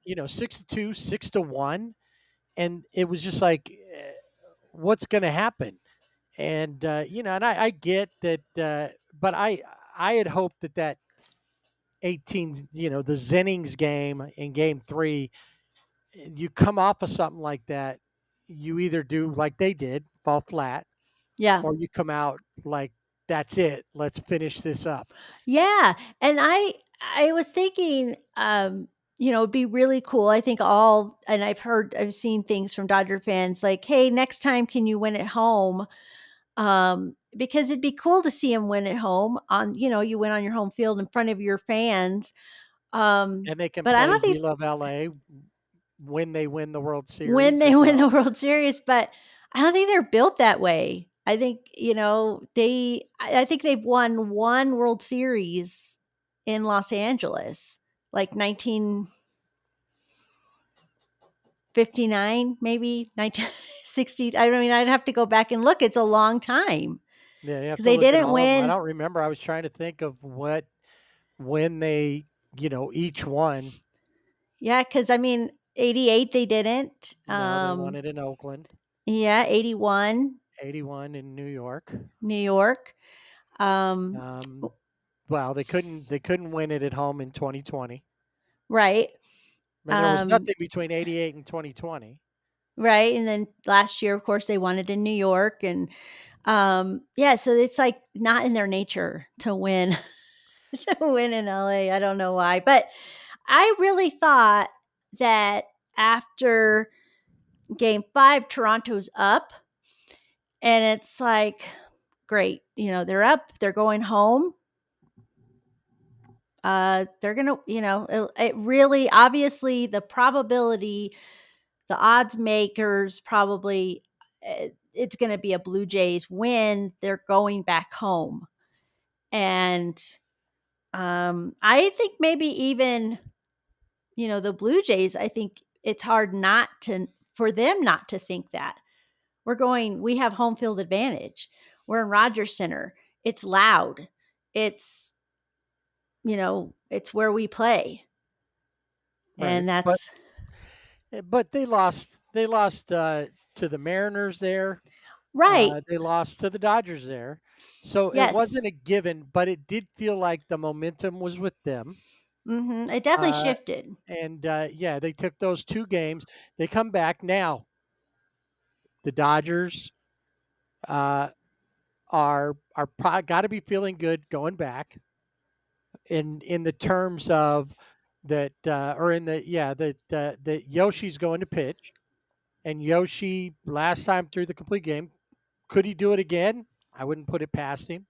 6-2, 6-1, and it was just like, what's going to happen? And and I get that, but I had hoped that 18, the Zennings game in Game 3, you come off of something like that, you either do like they did, fall flat,
Yeah.
or you come out like, that's it, let's finish this up.
Yeah, and I was thinking, it'd be really cool. I think and I've seen things from Dodger fans like, "Hey, next time can you win at home?" Because it'd be cool to see him win at home you win on your home field in front of your fans.
And they can
But I
play
don't
We
think
Love LA when they win the World
when
Series
they
as
win the
well.
World Series, but I don't think they're built that way. I think, I think they've won 1 World Series in Los Angeles, like 1959, maybe 1960. I mean, I'd have to go back and look. It's a long time
Yeah, you have
because
to
they
look at
didn't
all of them. I
win.
don't remember. I was trying to think of when they, each one.
Yeah, because I mean, 88 they didn't.
No, they won it in Oakland.
Yeah, 81
81 in New York.
New York. Um,
Um, well, they couldn't
s-
they couldn't win it at home in 2020.
right.
And there was
Um,
nothing between 88 and 2020.
right? And then last year, of course, they won it in New York, and so it's like not in their nature to win to win in LA. I don't know why, but I really thought that after Game 5, Toronto's up, and it's like, great, they're up, they're going home. They're gonna, it really, obviously, the probability, the odds makers probably, it's going to be a Blue Jays win. They're going back home, and I think maybe even, the Blue Jays, I think it's hard for them not to think that. We have home field advantage. We're in Rogers Center. It's loud. It's, it's where we play.
Right.
And that's
But they lost. They lost to the Mariners there.
right.
They lost to the Dodgers there. So it
Yes.
wasn't a given, but it did feel like the momentum was with them.
It definitely
Uh,
shifted.
and yeah, they took those 2 games. They come back now. The Dodgers uh, are got to be feeling good going back in the terms of that or in the that Yoshi's going to pitch, and Yoshi last time through the complete game, could he do it again? I wouldn't put it past him.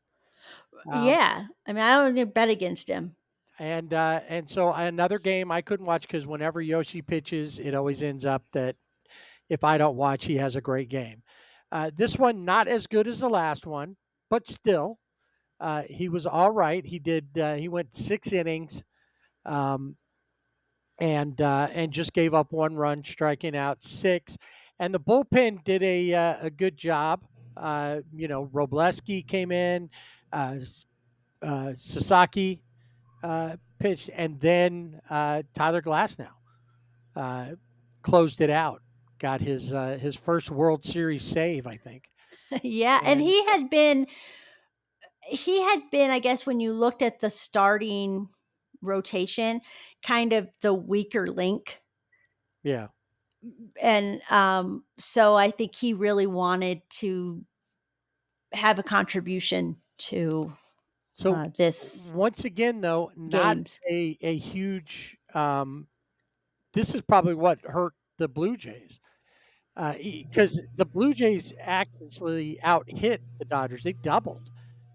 Um,
Yeah. I mean, I don't even bet against him.
and so another game I couldn't watch because whenever Yoshi pitches, it always ends up that if I don't watch, he has a great game. This one not as good as the last one, but still, he was all right. He did. He went 6 innings, um, and just gave up 1 run, striking out 6. And the bullpen did a good job. Robleski came in, Sasaki pitched, and then Tyler Glasnow uh, closed it out. Got his first World Series save, I think.
Yeah. And
And
he had been, I guess, when you looked at the starting rotation, kind of the weaker link.
yeah,
And so I think he really wanted to have a contribution to
so
this
once again, though, not
games.
a huge. This is probably what hurt the Blue Jays because the Blue Jays actually out hit the Dodgers. They doubled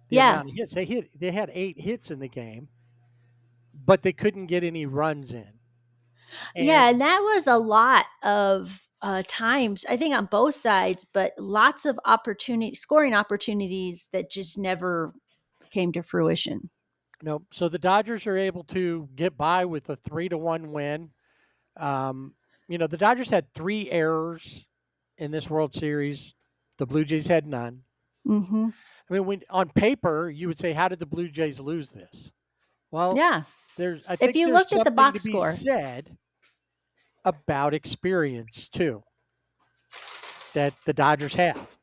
the
Yeah.
amount of hits. They had 8 hits in the game, but they couldn't get any runs in.
Yeah.
And
And that was a lot of times, I think, on both sides, but lots of scoring opportunities that just never came to fruition.
no, so the Dodgers are able to get by with a 3-1 win. The Dodgers had 3 errors in this World Series. The Blue Jays had none.
Mm-hmm.
I mean, when on paper you would say, how did the Blue Jays lose this? Well,
Yeah.
I
If
think
you
there's
looked at the
something to
box
be
score,
said about experience too that the Dodgers have.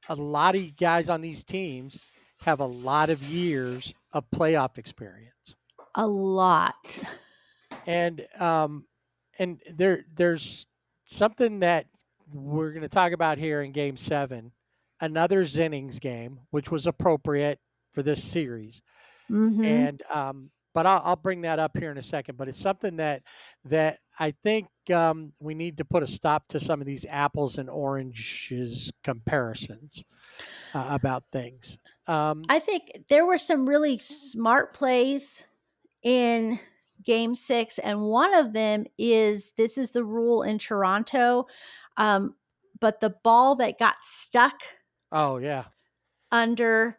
A lot of guys on these teams have a lot of years of playoff experience,
a lot.
and there's something that we're going to talk about here in Game 7, another Zennings game, which was appropriate for this series.
Mm-hmm.
And but I'll bring that up here in a second. But it's something that I think we need to put a stop to some of these apples and oranges comparisons about things.
I think there were some really smart plays in Game 6, and one of them is, this is the rule in Toronto, but the ball that got stuck
Oh yeah,
under,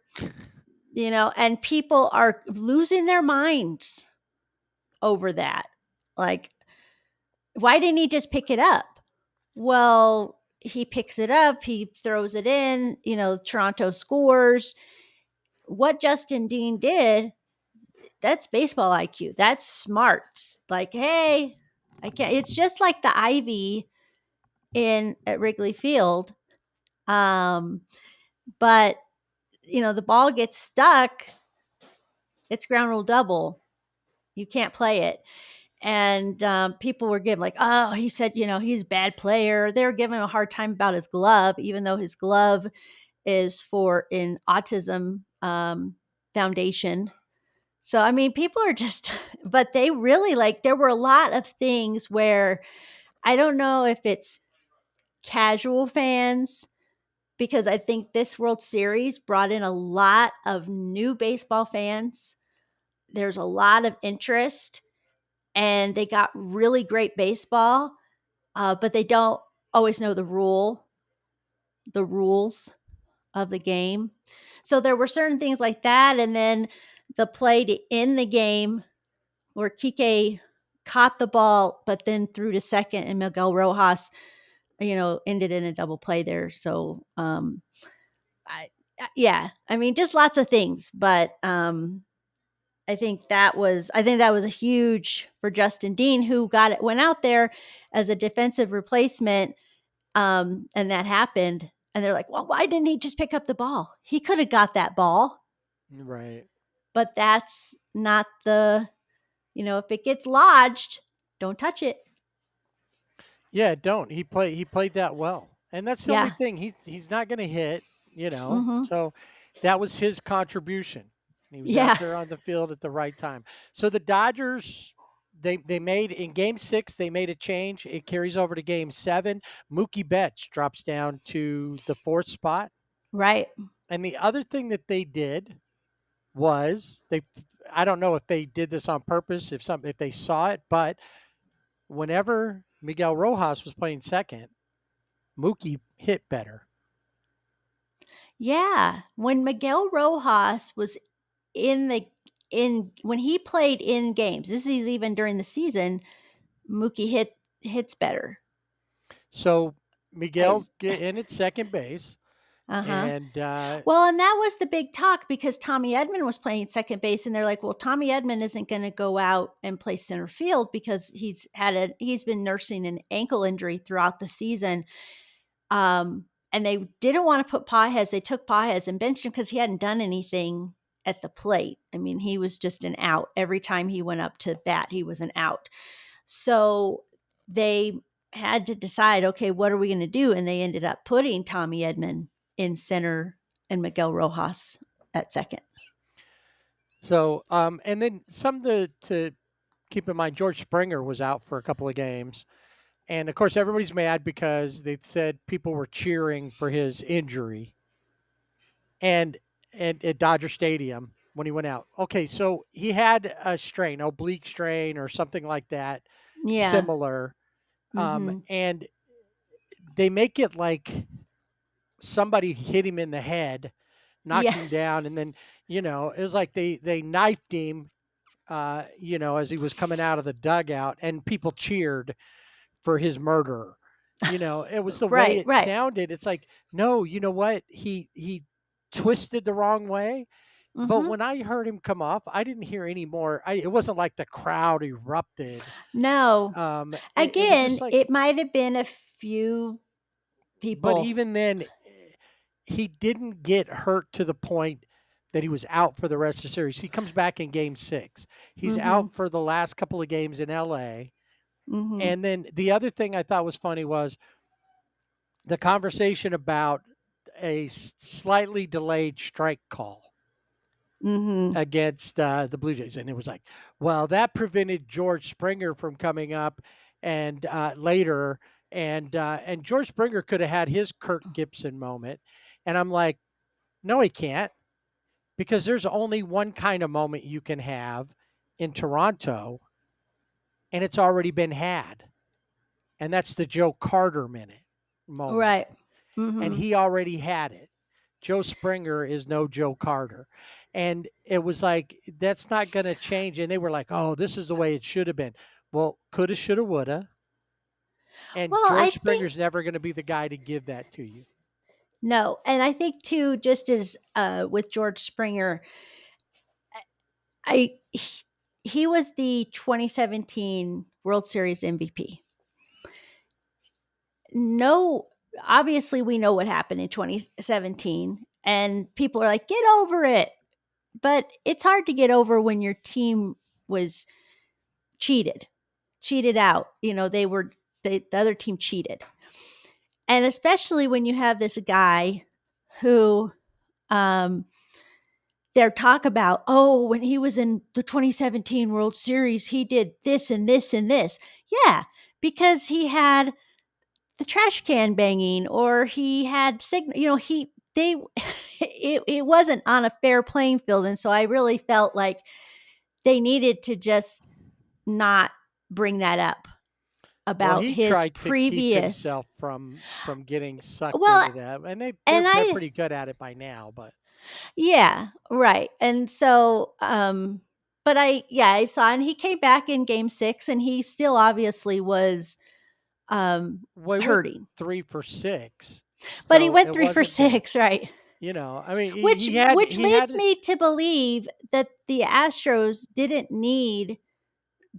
and people are losing their minds over that. Like, why didn't he just pick it up? Well, he picks it up, he throws it in, Toronto scores. What Justin Dean did, that's baseball IQ. That's smart. Like, hey, I can't. It's just like the Ivy at Wrigley Field. But the ball gets stuck. It's ground rule double. You can't play it. And people were giving like, oh, he said, he's a bad player. They were giving him a hard time about his glove, even though his glove is for an autism foundation. So, I mean, people are just, but they really there were a lot of things where I don't know if it's casual fans, because I think this World Series brought in a lot of new baseball fans. There's a lot of interest, and they got really great baseball, but they don't always know the rules of the game. So there were certain things like that, and then the play to end the game where Kike caught the ball, but then threw to second, and Miguel Rojas, ended in a double play there. So, I mean, just lots of things, but I think that was a huge for Justin Dean, who went out there as a defensive replacement, and that happened. And they're like, well, why didn't he just pick up the ball? He could have got that ball.
Right.
But that's not if it gets lodged, don't touch it.
Yeah, don't. He played that well. And that's the only
Yeah.
thing. He's not going to hit,
Mhm.
So that was his contribution. He was
Yeah.
out there on the field at the right time. So the Dodgers, they made in game 6, they made a change. It carries over to game 7. Mookie Betts drops down to the 4th spot.
Right.
And the other thing that they did was I don't know if they did this on purpose, if they saw it, but whenever Miguel Rojas was playing second, Mookie hit better.
Yeah. When Miguel Rojas was when he played in games, this is even during the season, Mookie hits better.
So Miguel get in at second base. And
well, and that was the big talk, because Tommy Edman was playing second base, and they're like, well, Tommy Edman isn't going to go out and play center field because he's been nursing an ankle injury throughout the season. And they didn't want to put Pajes. They took Pajes and benched him because he hadn't done anything at the plate. I mean, he was just an out. Every time he went up to bat, he was an out. So they had to decide, okay, what are we going to do? And they ended up putting Tommy Edman in center and Miguel Rojas at second.
So, and then some to keep in mind, George Springer was out for a couple of games. And of course, everybody's mad because they said people were cheering for his injury. And at Dodger Stadium when he went out. Okay, so he had a strain, oblique strain or something like that, similar. And they make it like somebody hit him in the head, knocked him down, and then, it was like they knifed him, as he was coming out of the dugout, and people cheered for his murderer. It was the way it sounded. It's like, no, you know what? He twisted the wrong way. But when I heard him come off, I didn't hear any more. It wasn't like the crowd erupted.
No. Again, it might have been a few people.
But even then, he didn't get hurt to the point that he was out for the rest of the series. He comes back in game 6. He's out for the last couple of games in LA. And then the other thing I thought was funny was the conversation about a slightly delayed strike call against the Blue Jays. And it was like, well, that prevented George Springer from coming up and later. And George Springer could have had his Kirk Gibson moment. And I'm like, no, he can't, because there's only one kind of moment you can have in Toronto, and it's already been had. And that's the Joe Carter moment.
Right.
And he already had it. Joe Springer is no Joe Carter. And it was like, that's not going to change. And they were like, oh, this is the way it should have been. Well, coulda, shoulda, woulda. And George Springer's never going to be the guy to give that to you.
No. And I think, too, just as with George Springer, he was the 2017 World Series MVP. No, obviously we know what happened in 2017, and people are like, get over it. But it's hard to get over when your team was cheated. cheated out. The other team cheated. And especially when you have this guy who their talk about, oh, when he was in the 2017 World Series, he did this and this and this. Yeah, because he had the trash can banging, or he had signal. It wasn't on a fair playing field, and so I really felt like they needed to just not bring that up about
he
his
tried to keep
previous.
himself from getting sucked
Well,
into that, and they're
I
pretty good at it by now. But
yeah, right. And so, but I saw, and he came back in game 6, and he still obviously was
well, he went
hurting,
3 for 6,
but he
so
went
it
3 for
wasn't bad.
6, right?
I mean,
Which
he had
leads me to believe that the Astros didn't need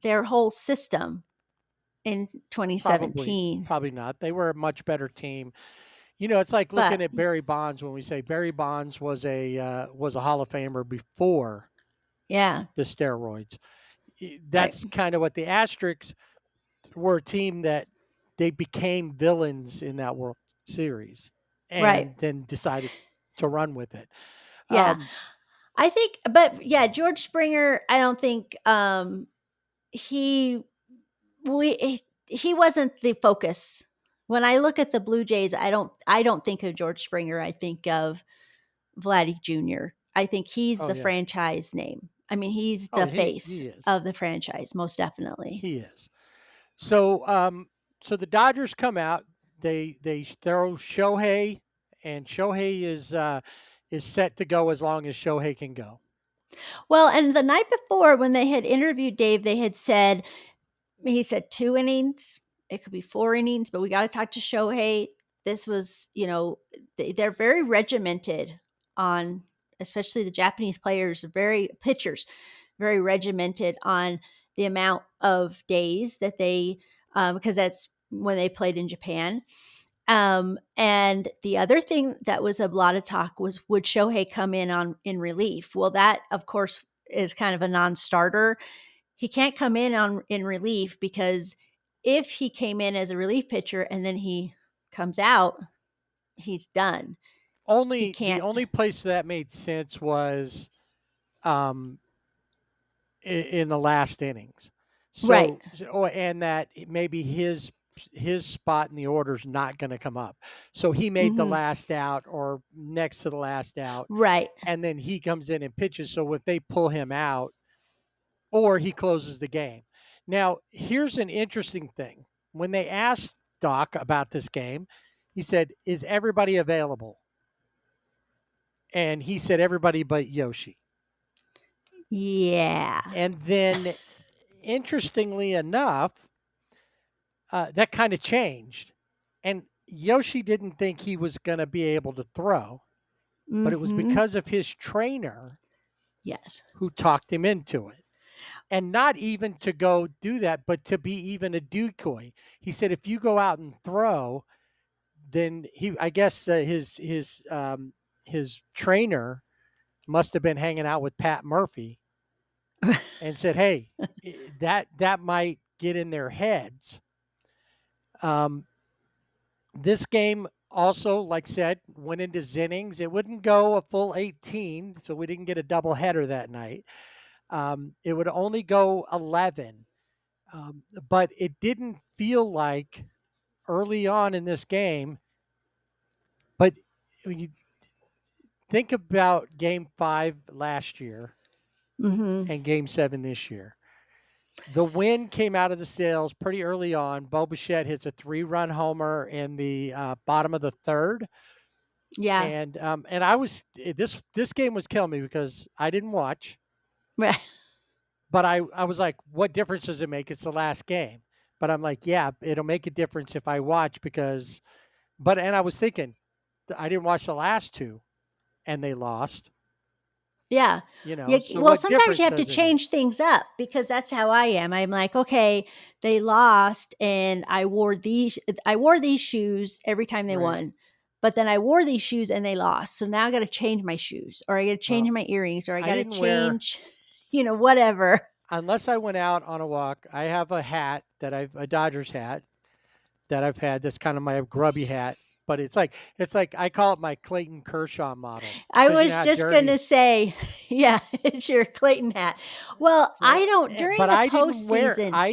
their whole system in 2017.
probably not. They were a much better team. It's like looking
But
at Barry Bonds when we say Barry Bonds was a Hall of Famer before
yeah,
the steroids.
right.
That's kind of what the Asterix were, a team that they became villains in that World Series
Right.
and then decided to run with it.
Yeah. I think, but yeah, George Springer, I don't think he wasn't the focus. When I look at the Blue Jays, I don't think of George Springer. I think of Vladdy Jr. I think he's the franchise name. I mean, he's the face
he is.
of the franchise, most definitely.
He is. So so the Dodgers come out, they throw Shohei, and Shohei is set to go as long as Shohei can go.
Well, and the night before when they had interviewed Dave, they had said, he said 2 innings. It could be 4 innings, but we got to talk to Shohei. This was, they're very regimented on, especially the Japanese players, pitchers, very regimented on the amount of days that they, because that's when they played in Japan. And the other thing that was a lot of talk was, would Shohei come in relief? Well, that of course is kind of a non-starter. He can't come in relief, because if he came in as a relief pitcher and then he comes out, he's done.
The only place that made sense was in the last innings.
Right.
And that maybe his spot in the order is not going to come up. So he made the last out or next to the last out.
Right.
And then he comes in and pitches. So if they pull him out, or he closes the game. Now, here's an interesting thing. When they asked Doc about this game, he said, "Is everybody available?" And he said, "Everybody but Yoshi."
Yeah.
And then, interestingly enough, that kind of changed. And Yoshi didn't think he was going to be able to throw, but it was because of his trainer,
yes,
who talked him into it. And not even to go do that, but to be even a decoy. He said, if you go out and throw, then I guess his trainer must have been hanging out with Pat Murphy and said, hey, that might get in their heads. This game also, like I said, went into innings. It wouldn't go a full 18, so we didn't get a doubleheader that night. It would only go 11. But it didn't feel like early on in this game. But when you think about Game 5 last year and Game 7 this year, the win came out of the sails pretty early on. Bo Bichette hits a 3-run homer in the bottom of the third.
Yeah.
And I was this game was killing me because I didn't watch.
Right.
But I was like, what difference does it make? It's the last game. But I'm like, yeah, it'll make a difference if I watch and I was thinking, I didn't watch the last 2 and they lost.
Yeah.
So
well, sometimes you have to change things up, because that's how I am. I'm like, okay, they lost and I wore these shoes every time they won. But then I wore these shoes and they lost. So now I got to change my shoes, or I got to change my earrings, or I got to change, whatever.
unless I went out on a walk, I have a hat that a Dodgers hat that I've had. That's kind of my grubby hat, but it's like I call it my Clayton Kershaw model
I
because you know
was
how
just going to
dirty.
say, yeah, it's your Clayton hat. Well, I
So,
don't, during
but
the
I didn't wear
postseason.
I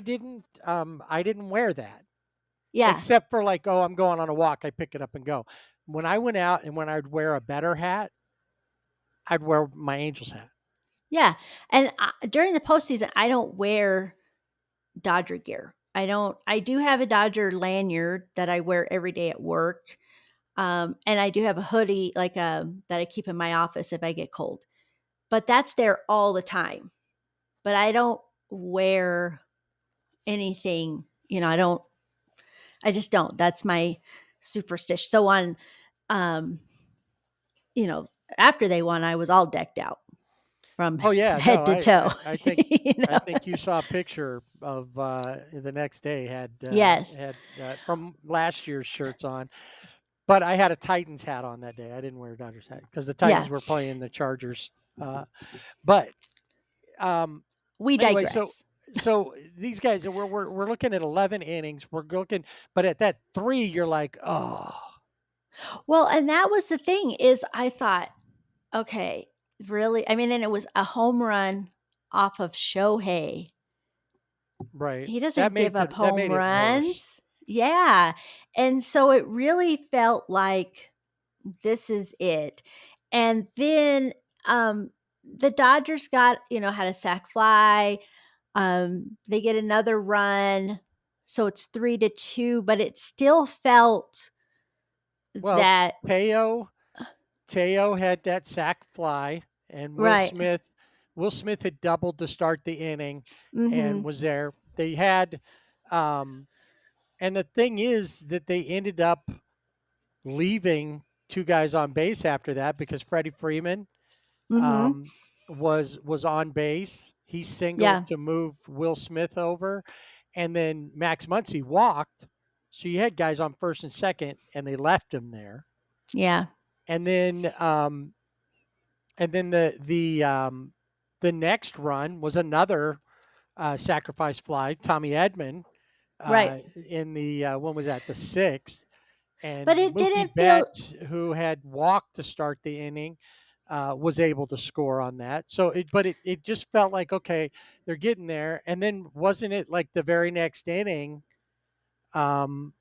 didn't wear that
Yeah.
except for like, oh, I'm going on a walk. I pick it up and go. When I went out and when I'd wear a better hat, I'd wear my Angels hat.
Yeah. And during the postseason, I don't wear Dodger gear. I do have a Dodger lanyard that I wear every day at work. And I do have a hoodie that I keep in my office if I get cold. But that's there all the time. But I don't wear anything, I just don't. That's my superstition. So um, you know, after they won, I was all decked out from
Oh yeah, no,
head to toe.
I think
you
I
know?
think you saw a picture of the next day
Yes.
had from last year's shirts on, but I had a Titans hat on that day. I didn't wear a Dodgers hat because the
Yeah.
Titans were playing the Chargers. But um,
We
anyway,
digress.
so these guys we're looking at 11 innings. We're looking, but at that 3, you're like, oh,
Well, and that was the thing is I thought, okay, really? I mean, and it was a home run off of Shohei.
right.
He doesn't give up
That
home
made it worse.
runs. Yeah. And so it really felt like this is it. And then the Dodgers had a sac fly. They get another run. So it's 3-2, but it still felt
Well,
that
Teo Teo had that sac fly, and
right.
Will Smith had doubled to start the inning, and
Mhm.
was there. They had, um, and the thing is that they ended up leaving 2 guys on base after that because Freddie Freeman
Mhm.
um, was on base. He singled
Yeah.
to move Will Smith over, and then Max Muncy walked. So you had guys on first and second, and they left him there.
Yeah.
And then the next run was another sacrifice fly, Tommy Edmond,
Right.
in the when was that, the 6th,
But
and
it
Mookie
didn't feel
Betts, who had walked to start the inning, was able to score on that. So it just felt like, okay, they're getting there, and then wasn't it like the very next inning? Um,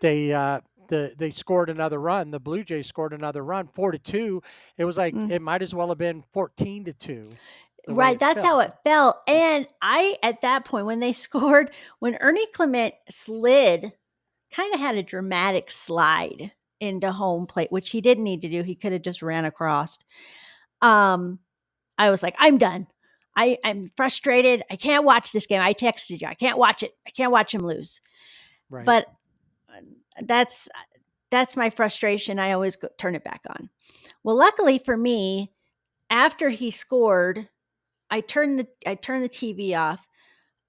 they they scored another run. The Blue Jays scored another run, 4-2. It was like
mm,
it might as well have been 14-2, the way
right,
it
that's how
felt.
it felt. And I at that point when they scored, when Ernie Clement slid, kind of had a dramatic slide into home plate, which he didn't need to do. He could have just ran across. Um I was like, I'm done. I'm frustrated. I can't watch this game. I texted you. I can't watch it. I can't watch him lose.
Right.
But that's that's my frustration. I always turn it back on. Well, luckily for me, after he scored, I turned the TV off.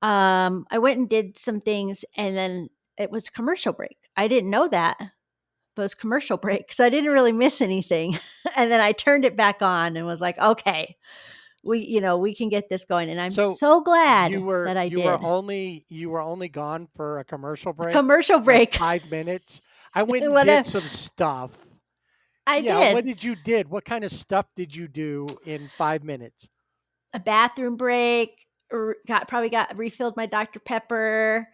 I went and did some things, and then it was commercial break. I didn't know that, but it was commercial break, so I didn't really miss anything. And then I turned it back on and was like, okay, we can get this going. And I'm
So
so glad that I did.
you were only gone for a commercial
A
break,
commercial
like
break.
5 minutes. I went and
What
did some stuff.
I
Yeah, what
did.
did you did? What kind of stuff did you do in 5 minutes?
A bathroom break, or got refilled my Dr. Pepper,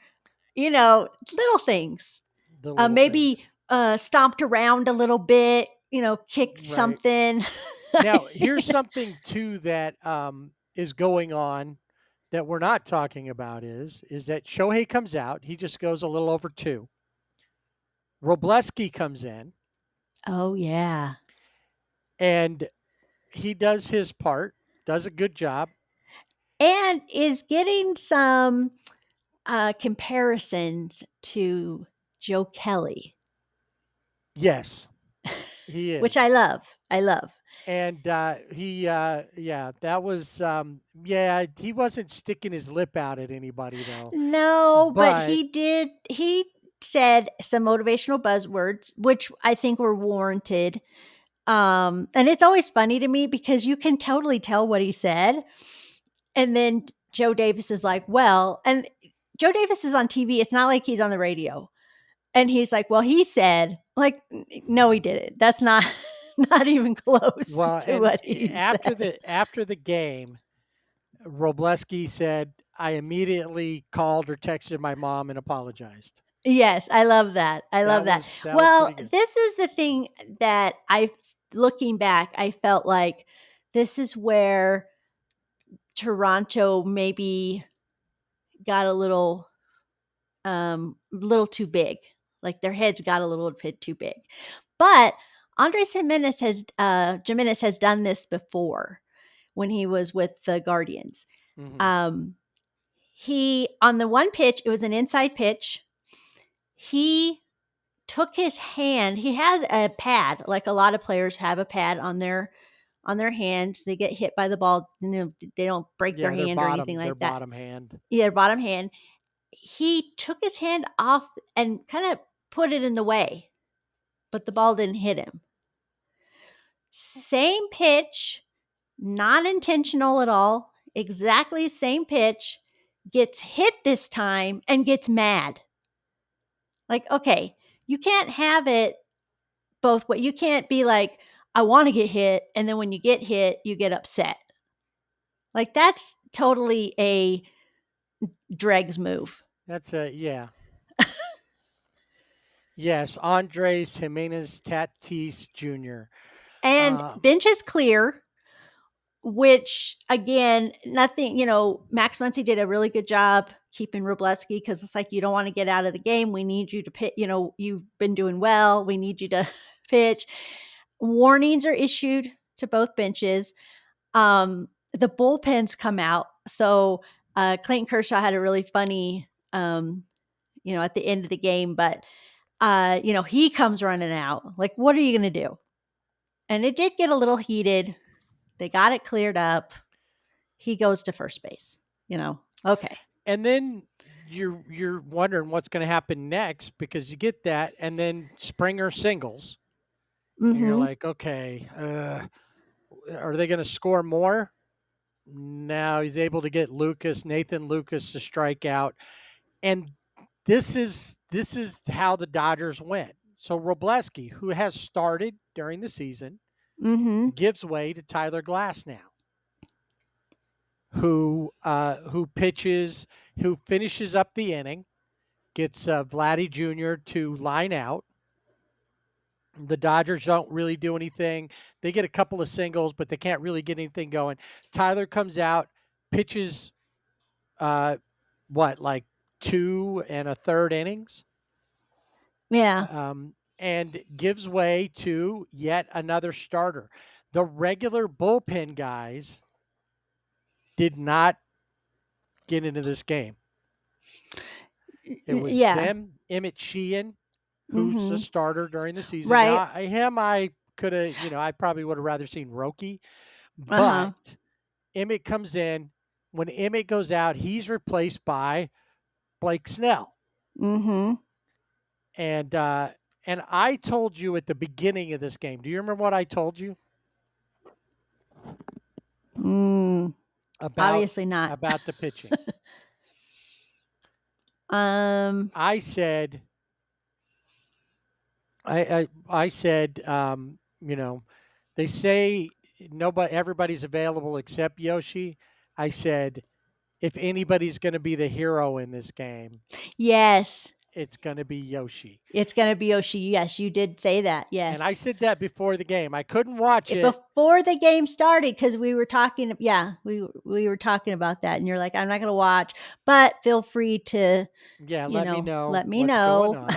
little things.
The little
Maybe
things.
stomped around a little bit, kicked
Right.
something.
Now, here's something too that is going on that we're not talking about is that Shohei comes out. He just goes a little over 2. Robleski comes in
Oh, yeah.
and he does his part, does a good job.
And is getting some comparisons to Joe Kelly,
Yes, he
which I
is.
love. I love.
And yeah, that was yeah, he wasn't sticking his lip out at anybody though.
No, but
But
he said some motivational buzzwords, which I think were warranted. And it's always funny to me because you can totally tell what he said. And then Joe Davis is like, well, and Joe Davis is on TV. It's not like he's on the radio. And he's like, well, he said, like, no, he didn't. That's not not even close
Well,
to
and
what he
after
said.
the game, Robleski said, I immediately called or texted my mom and apologized.
Yes, I love that. I love that.
That was
Well,
pretty good.
this is the thing that looking back, I felt like this is where Toronto maybe got a little too big. Like their heads got a little bit too big. But Andres Jimenez has done this before when he was with the Guardians.
Mhm.
He on the one pitch, it was an inside pitch. He took his hand. He has a pad, like a lot of players have a pad on their hands. They get hit by the ball, they don't break their
Yeah,
hand or anything
their
like that.
bottom hand.
Yeah, their bottom hand. He took his hand off and kind of put it in the way, but the ball didn't hit him. Same pitch, not intentional at all, exactly same pitch, gets hit this time and gets mad. Like, okay, you can't have it both ways. You can't be like, I want to get hit, and then when you get hit, you get upset. Like, that's totally a dregs move.
That's yeah. Yes, Andres Jimenez Tatis Jr.
And bench is clear, which again, nothing, Max Muncy did a really good job keeping Robleski because it's like, you don't want to get out of the game. We need you to pitch. You've been doing well. We need you to pitch. Warnings are issued to both benches. The bullpens come out. So Clayton Kershaw had a really funny, at the end of the game, but he comes running out. Like, what are you going to do? And it did get a little heated. They got it cleared up. He goes to first base. Okay.
And then you're wondering what's going to happen next because you get that, and then Springer singles. And you're like, okay, are they going to score more? Now he's able to get Nathan Lucas to strike out. And this is how the Dodgers went. So Robleski, who has started during the season, gives way to Tyler Glass now, who pitches, who finishes up the inning, gets Vladdy Jr. to line out. The Dodgers don't really do anything. They get a couple of singles, but they can't really get anything going. Tyler comes out, pitches, like 2 1/3 innings?
Yeah.
And gives way to yet another starter. The regular bullpen guys did not get into this game. It was them, Emmett Sheehan, who's the starter during the season.
Right.
Now, I could have, I probably would have rather seen Roki, but Emmett comes in. When Emmett goes out, he's replaced by Blake Snell. And I told you at the beginning of this game. Do you remember what I told you?
Obviously not.
About the pitching.
I
said, I said, they say everybody's available except Yoshi. I said, if anybody's going to be the hero in this game,
yes,
it's going to be Yoshi.
It's going to be Yoshi. Yes, you did say that. Yes.
And I said that before the game. I couldn't watch it
before the game started because we were talking. Yeah, we were talking about that, and you're like, I'm not going to watch, but feel free to.
Yeah, let me know.
Let me know.
Going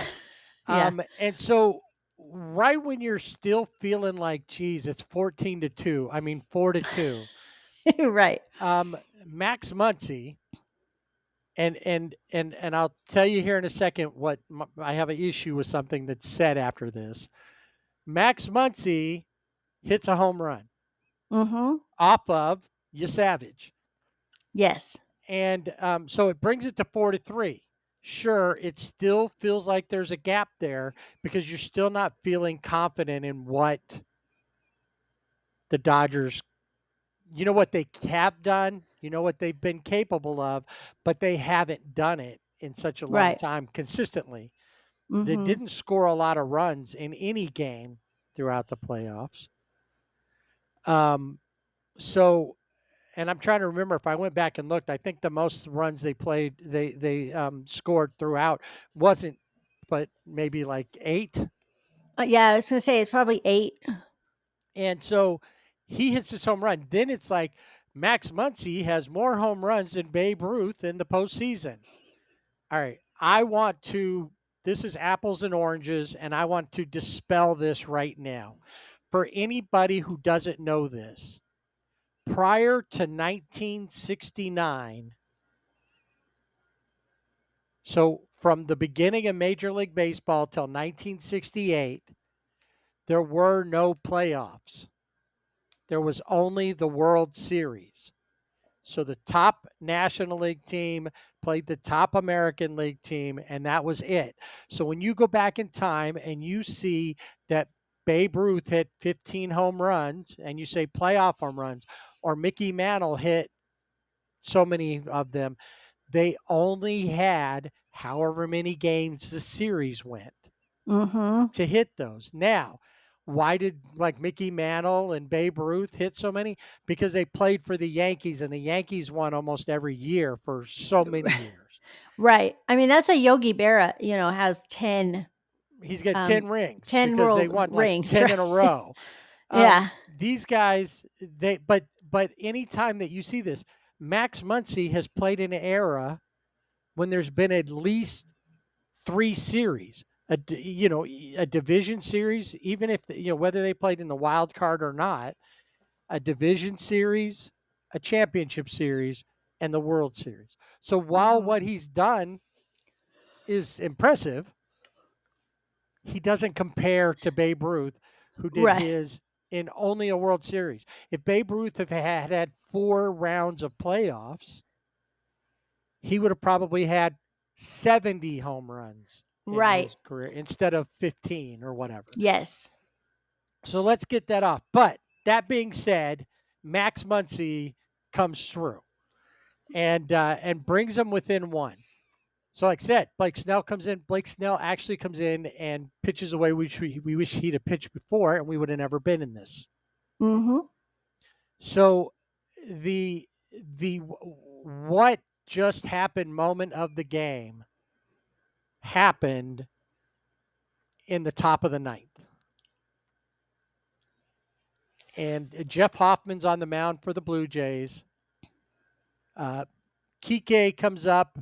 on. And so right when you're still feeling like, geez, it's 14-2. I mean 4-2.
Right.
Max Muncy. And I'll tell you here in a second what I have an issue with something that's said after this. Max Muncy hits a home run off of Savage.
Yes.
And so it brings it to 4-3. Sure, it still feels like there's a gap there because you're still not feeling confident in what the Dodgers, you know what they have done, you know what they've been capable of, but they haven't done it in such a long
Right.
time consistently. They
Mm-hmm.
didn't score a lot of runs in any game throughout the playoffs. So, and I'm trying to remember if I went back and looked. I think the most runs they scored throughout wasn't, but maybe like 8.
Yeah, I was gonna say it's probably 8.
And so he hits his home run. Then it's like Max Muncy has more home runs than Babe Ruth in the postseason. All right, this is apples and oranges, and I want to dispel this right now. For anybody who doesn't know this, prior to 1969, so from the beginning of Major League Baseball till 1968, there were no playoffs. There was only the World Series. So the top National League team played the top American League team, and that was it. So when you go back in time and you see that Babe Ruth hit 15 home runs and you say playoff home runs, or Mickey Mantle hit so many of them, they only had however many games the series went
Mm-hmm.
to hit those. Now, why did like Mickey Mantle and Babe Ruth hit so many? Because they played for the Yankees, and the Yankees won almost every year for so many years.
Right. I mean, that's a Yogi Berra, has 10
He's got 10 rings
10
because they
world
won like
rings,
10 in a
right?
row.
Yeah.
These guys, but anytime that you see this, Max Muncy has played in an era when there's been at least 3 series, a division series, even if whether they played in the wild card or not, a division series, a championship series, and the World Series. So while
Mm-hmm.
what he's done is impressive, he doesn't compare to Babe Ruth, who did
Right.
his in only a World Series. If Babe Ruth had 4 rounds of playoffs, he would have probably had 70 home runs in
Right.
his career instead of 15 or whatever.
Yes.
So let's get that off. But that being said, Max Muncy comes through and brings them within 1. So like I said, Blake Snell comes in. Blake Snell actually comes in and pitches the way we wish he'd have pitched before, and we would have never been in this.
Mm-hmm.
So the what just happened moment of the game happened in the top of the 9th. And Jeff Hoffman's on the mound for the Blue Jays. Kike comes up.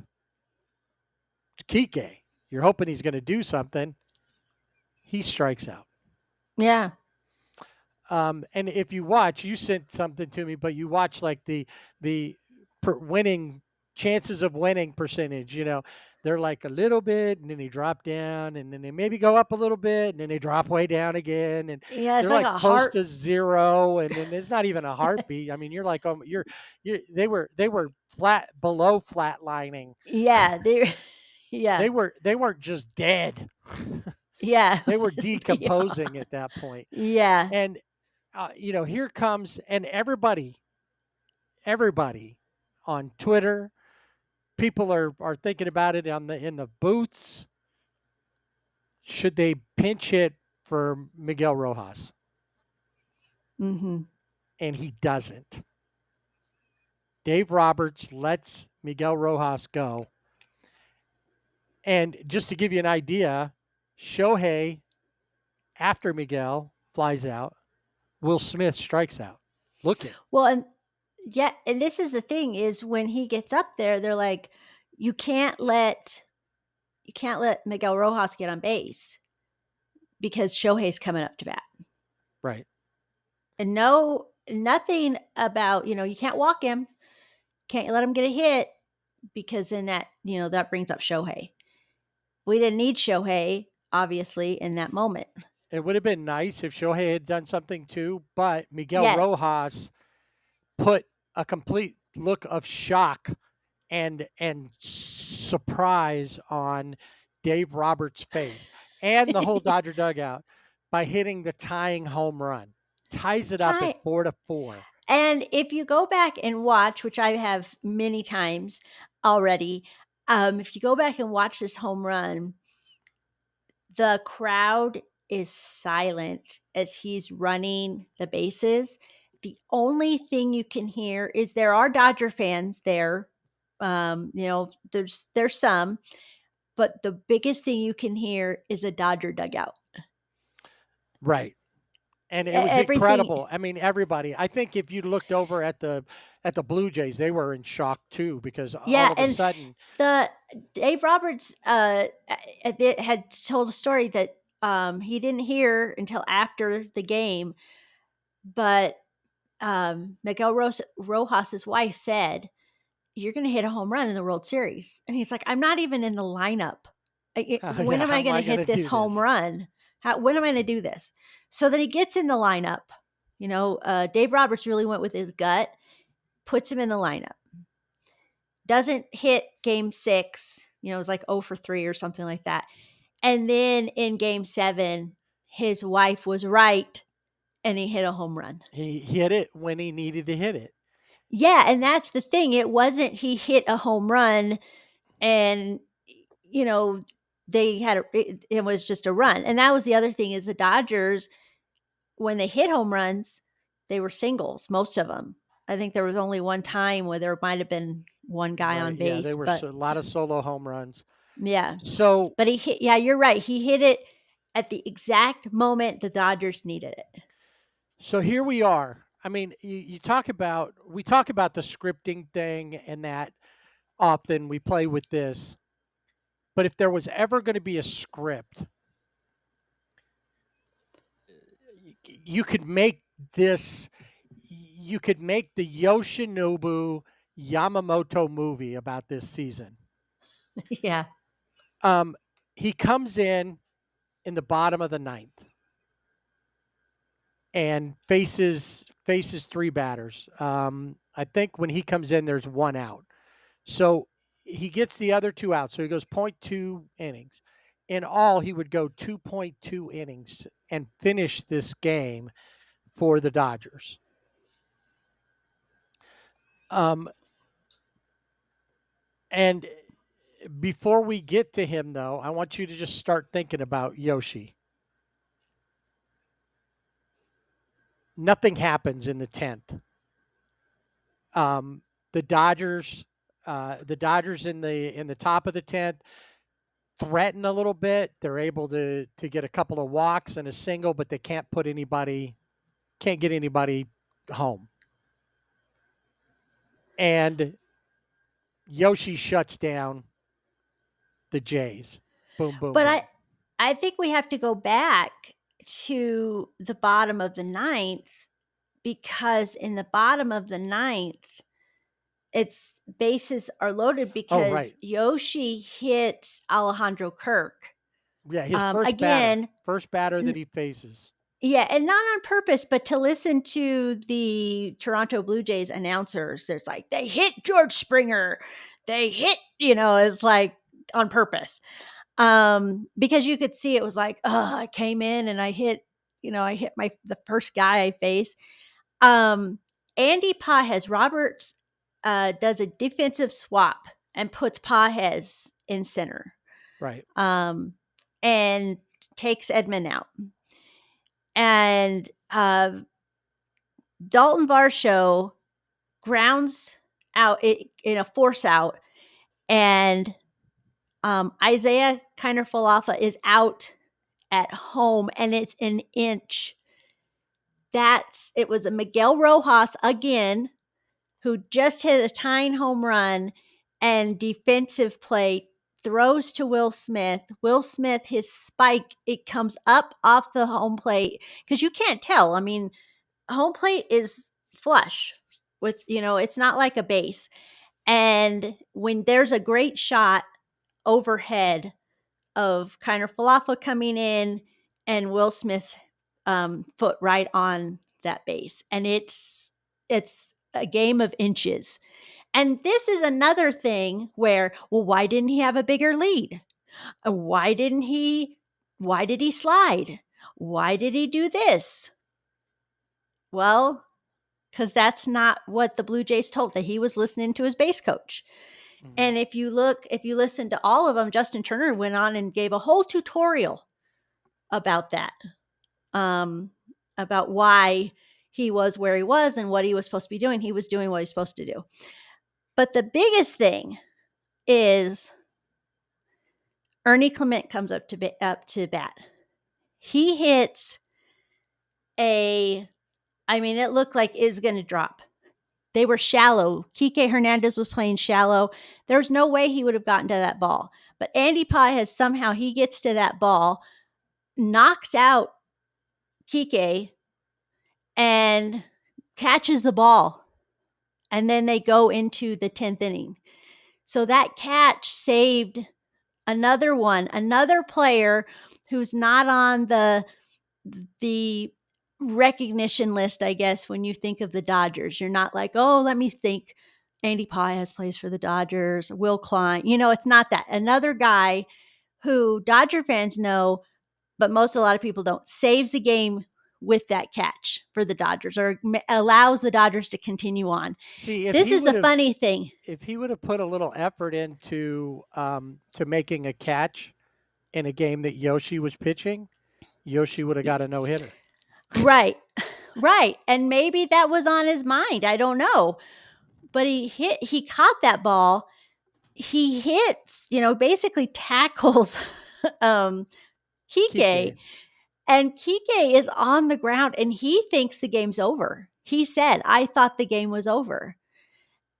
Kike, you're hoping he's going to do something. He strikes out.
Yeah.
And if you watch, you sent something to me, but you watch like the winning chances of winning percentage. They're like a little bit, and then they drop down, and then they maybe go up a little bit, and then they drop way down again, and
Yeah, it's
they're
like
like
a
close
heart.
to 0, and then it's not even a heartbeat. I mean, you're like, they were below flatlining.
Yeah, yeah.
They weren't just dead.
Yeah.
They were
It's
decomposing
beyond.
at that point.
Yeah.
And here comes, and everybody on Twitter, people are thinking about it in the booths. Should they pinch hit for Miguel Rojas?
Mm-hmm.
And he doesn't. Dave Roberts lets Miguel Rojas go. And just to give you an idea, Shohei, after Miguel flies out, Will Smith strikes out. Look at.
Well, and this is the thing is when he gets up there, they're like, you can't let Miguel Rojas get on base because Shohei's coming up to bat.
Right.
And nothing about, you can't walk him, can't let him get a hit because then that brings up Shohei. We didn't need Shohei, obviously, in that moment.
It would have been nice if Shohei had done something too, but Miguel
Yes.
Rojas put a complete look of shock and surprise on Dave Roberts' face and the whole Dodger dugout by hitting the tying home run. ties it up at 4-4.
And if you go back and watch, which I have many times already, if you go back and watch this home run, the crowd is silent as he's running the bases. The only thing you can hear is there are Dodger fans there. There's some, but the biggest thing you can hear is a Dodger dugout.
Right. And it was incredible. I mean, everybody. I think if you looked over at the Blue Jays, they were in shock too, because all of a sudden
Dave Roberts had told a story that he didn't hear until after the game, but Miguel Rojas's wife said, "You're going to hit a home run in the World Series," and he's like, "I'm not even in the lineup. When am I going to hit this home run? When am I going to do this?" So then he gets in the lineup. Dave Roberts really went with his gut, puts him in the lineup. Doesn't hit game 6. It was like 0 for 3 or something like that. And then in game 7, his wife was right, and he hit a home run.
He hit it when he needed to hit it.
Yeah, and that's the thing. It wasn't he hit a home run and, it was just a run. And that was the other thing is the Dodgers, when they hit home runs, they were singles, most of them. I think there was only one time where there might have been one guy on base.
Yeah, there were a lot of solo home runs.
Yeah.
So,
but he hit. Yeah, you're right. He hit it at the exact moment the Dodgers needed it.
So here we are. I mean, we talk about the scripting thing and that often we play with this. But if there was ever going to be a script, you could make the Yoshinobu Yamamoto movie about this season.
Yeah.
He comes in the bottom of the 9th and faces 3 batters. I think when he comes in, there's 1 out. So he gets the other 2 out. So he goes 0.2 innings. In all, he would go 2.2 innings and finish this game for the Dodgers. And before we get to him, though, I want you to just start thinking about Yoshi. Nothing happens in the 10th. The Dodgers in the top of the 10th threaten a little bit. They're able to get a couple of walks and a single, but they can't get anybody home. And Yoshi shuts down the Jays. Boom, boom.
But
boom.
I think we have to go back to the bottom of the 9th, because in the bottom of the 9th, its bases are loaded because Yoshi hits Alejandro Kirk.
Yeah, his first batter that he faces.
Yeah, and not on purpose, but to listen to the Toronto Blue Jays announcers, it's like, they hit George Springer. They hit, it's like on purpose. Because you could see it was like, I came in and I hit the first guy I face. Andy Pages, Roberts does a defensive swap and puts Pages in center.
Right.
And takes Edman out. And Dalton Varsho grounds out in a force out, and Isaiah Kiner-Falefa is out at home, and it's an inch. It was a Miguel Rojas again, who just hit a tying home run, and defensive play throws to Will Smith. Will Smith, his spike, it comes up off the home plate, because you can't tell. I mean, home plate is flush with, it's not like a base. And when there's a great shot overhead of Kiner-Falefa coming in and Will Smith's foot right on that base, and it's a game of inches. And this is another thing where, well, why didn't he have a bigger lead? Why did he slide? Why did he do this? Well, because that's not what the Blue Jays told that he was listening to his base coach. And if you listen to all of them, Justin Turner went on and gave a whole tutorial about that, about why he was where he was and what he was supposed to be doing. He was doing what he's supposed to do. But the biggest thing is Ernie Clement comes up to bat. He hits it looked like it's going to drop. They were shallow. Kike Hernandez was playing shallow. There's no way he would have gotten to that ball. But Andy Pages somehow he gets to that ball, knocks out Kike, and catches the ball. And then they go into the 10th inning. So that catch saved another player who's not on the recognition list, I guess, when you think of the Dodgers. You're not like, oh, let me think. Andy Pages plays for the Dodgers, Will Klein. It's not that. Another guy who Dodger fans know, but a lot of people don't, saves the game with that catch for the Dodgers, or allows the Dodgers to continue on.
See,
this is the funny thing.
If he would have put a little effort into to making a catch in a game that Yoshi was pitching, Yoshi would have got a no-hitter.
Right. And maybe that was on his mind. I don't know. But he caught that ball. He hits, basically tackles Kike. And Kike is on the ground and he thinks the game's over. He said, I thought the game was over.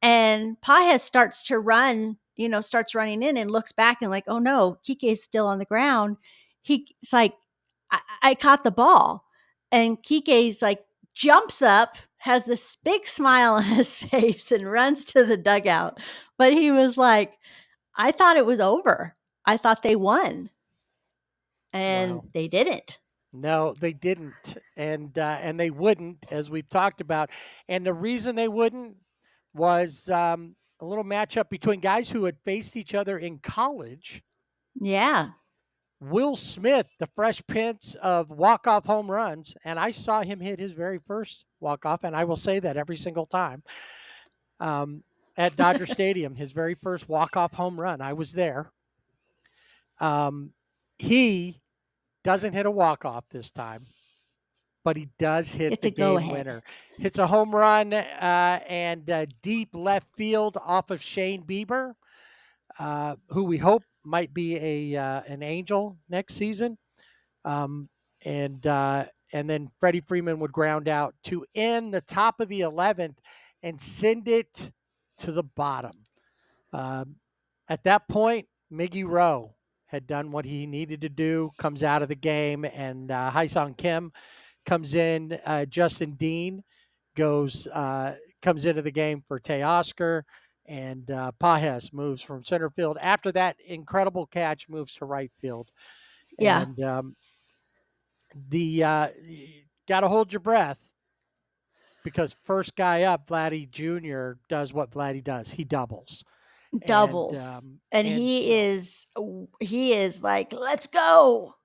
And Pages starts running in and looks back and like, oh no, Kike is still on the ground. He's like, I caught the ball. And Kike's like, jumps up, has this big smile on his face and runs to the dugout. But he was like, I thought it was over. I thought they won. And they didn't.
No, they didn't. And they wouldn't, as we've talked about. And the reason they wouldn't was a little matchup between guys who had faced each other in college.
Yeah.
Will Smith, the fresh prince of walk-off home runs, and I saw him hit his very first walk-off, and I will say that every single time, at Dodger Stadium, his very first walk-off home run. I was there. He doesn't hit a walk-off this time, but he does hit the game winner. Hits a home run and deep left field off of Shane Bieber, who we hope might be an Angel next season. And then Freddie Freeman would ground out to end the top of the 11th and send it to the bottom. At that point, Miggy Rowe had done what he needed to do, comes out of the game, and Haesung Kim comes in. Justin Dean comes into the game for Teoscar, and Pages moves from center field. After that incredible catch, moves to right field.
Yeah.
And got to hold your breath, because first guy up, Vladdy Jr., does what Vladdy does. He doubles.
And he is like, let's go,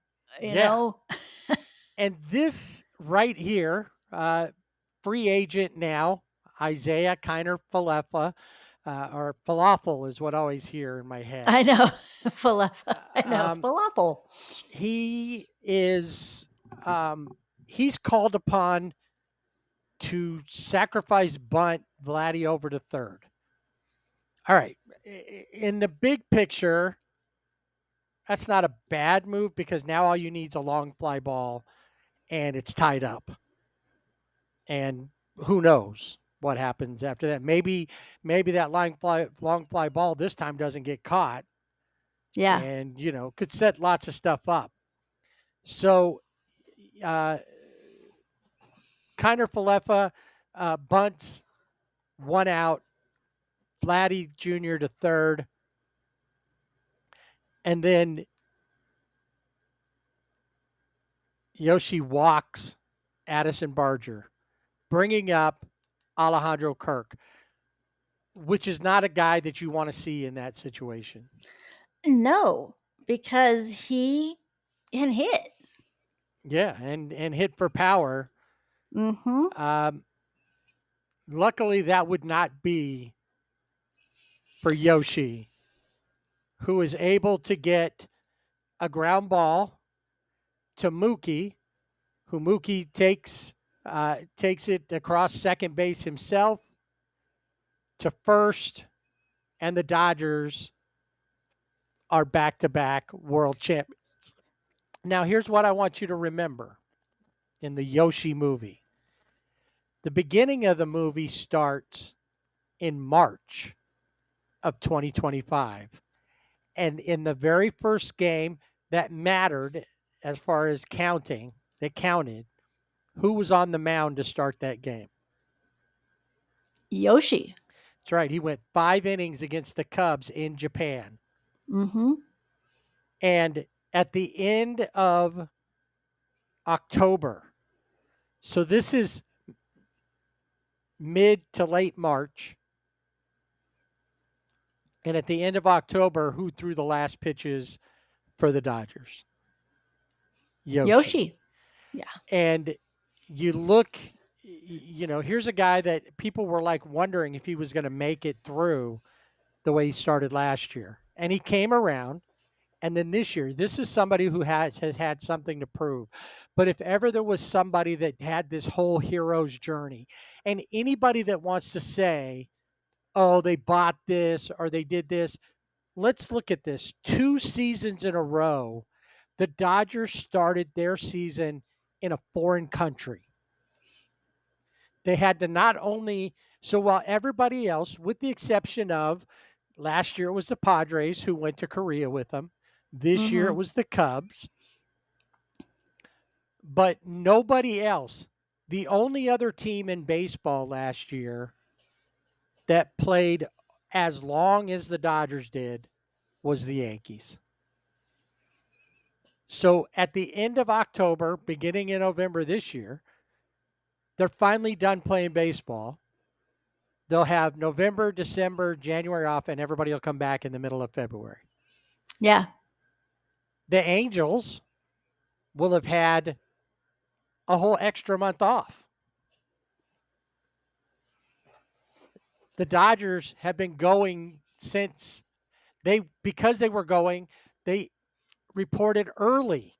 you know.
And this right here, free agent now, Isaiah Kiner Falefa, or Falafel is what I always hear in my head.
I know. Falafel. Falafel.
He is, he's called upon to sacrifice bunt Vladdy over to third. All right. In the big picture, that's not a bad move, because now all you need is a long fly ball and it's tied up. And who knows what happens after that. Maybe that long fly ball this time doesn't get caught.
Yeah.
And, could set lots of stuff up. So, Kiner Falefa bunts, 1 out, Vladdy Jr. to third. And then Yoshi walks Addison Barger, bringing up Alejandro Kirk, which is not a guy that you want to see in that situation.
No, because he can hit.
Yeah, and hit for power.
Mm-hmm.
Luckily, that would not be for Yoshi, who is able to get a ground ball to Mookie, who Mookie takes it across second base himself to first, and the Dodgers are back-to-back world champions. Now, here's what I want you to remember in the Yoshi movie. The beginning of the movie starts in March of 2025. And in the very first game that mattered as far as counting, that counted, who was on the mound to start that game?
Yoshi.
That's right. He went 5 innings against the Cubs in Japan.
Mm-hmm.
And at the end of October, so this is mid to late March, and at the end of October, who threw the last pitches for the Dodgers?
Yoshi. Yeah.
And you look, here's a guy that people were like wondering if he was going to make it through the way he started last year. And he came around. And then this year, this is somebody who has had something to prove. But if ever there was somebody that had this whole hero's journey, and anybody that wants to say, oh, they bought this or they did this, let's look at this. 2 seasons in a row, the Dodgers started their season in a foreign country. They had to not only, so while everybody else, with the exception of last year, it was the Padres who went to Korea with them. This year, it was the Cubs. But nobody else, the only other team in baseball last year that played as long as the Dodgers did was the Yankees. So at the end of October, beginning in November this year, they're finally done playing baseball. They'll have November, December, January off, and everybody will come back in the middle of February.
Yeah.
The Angels will have had a whole extra month off. The Dodgers have been going since because they were going, they reported earlier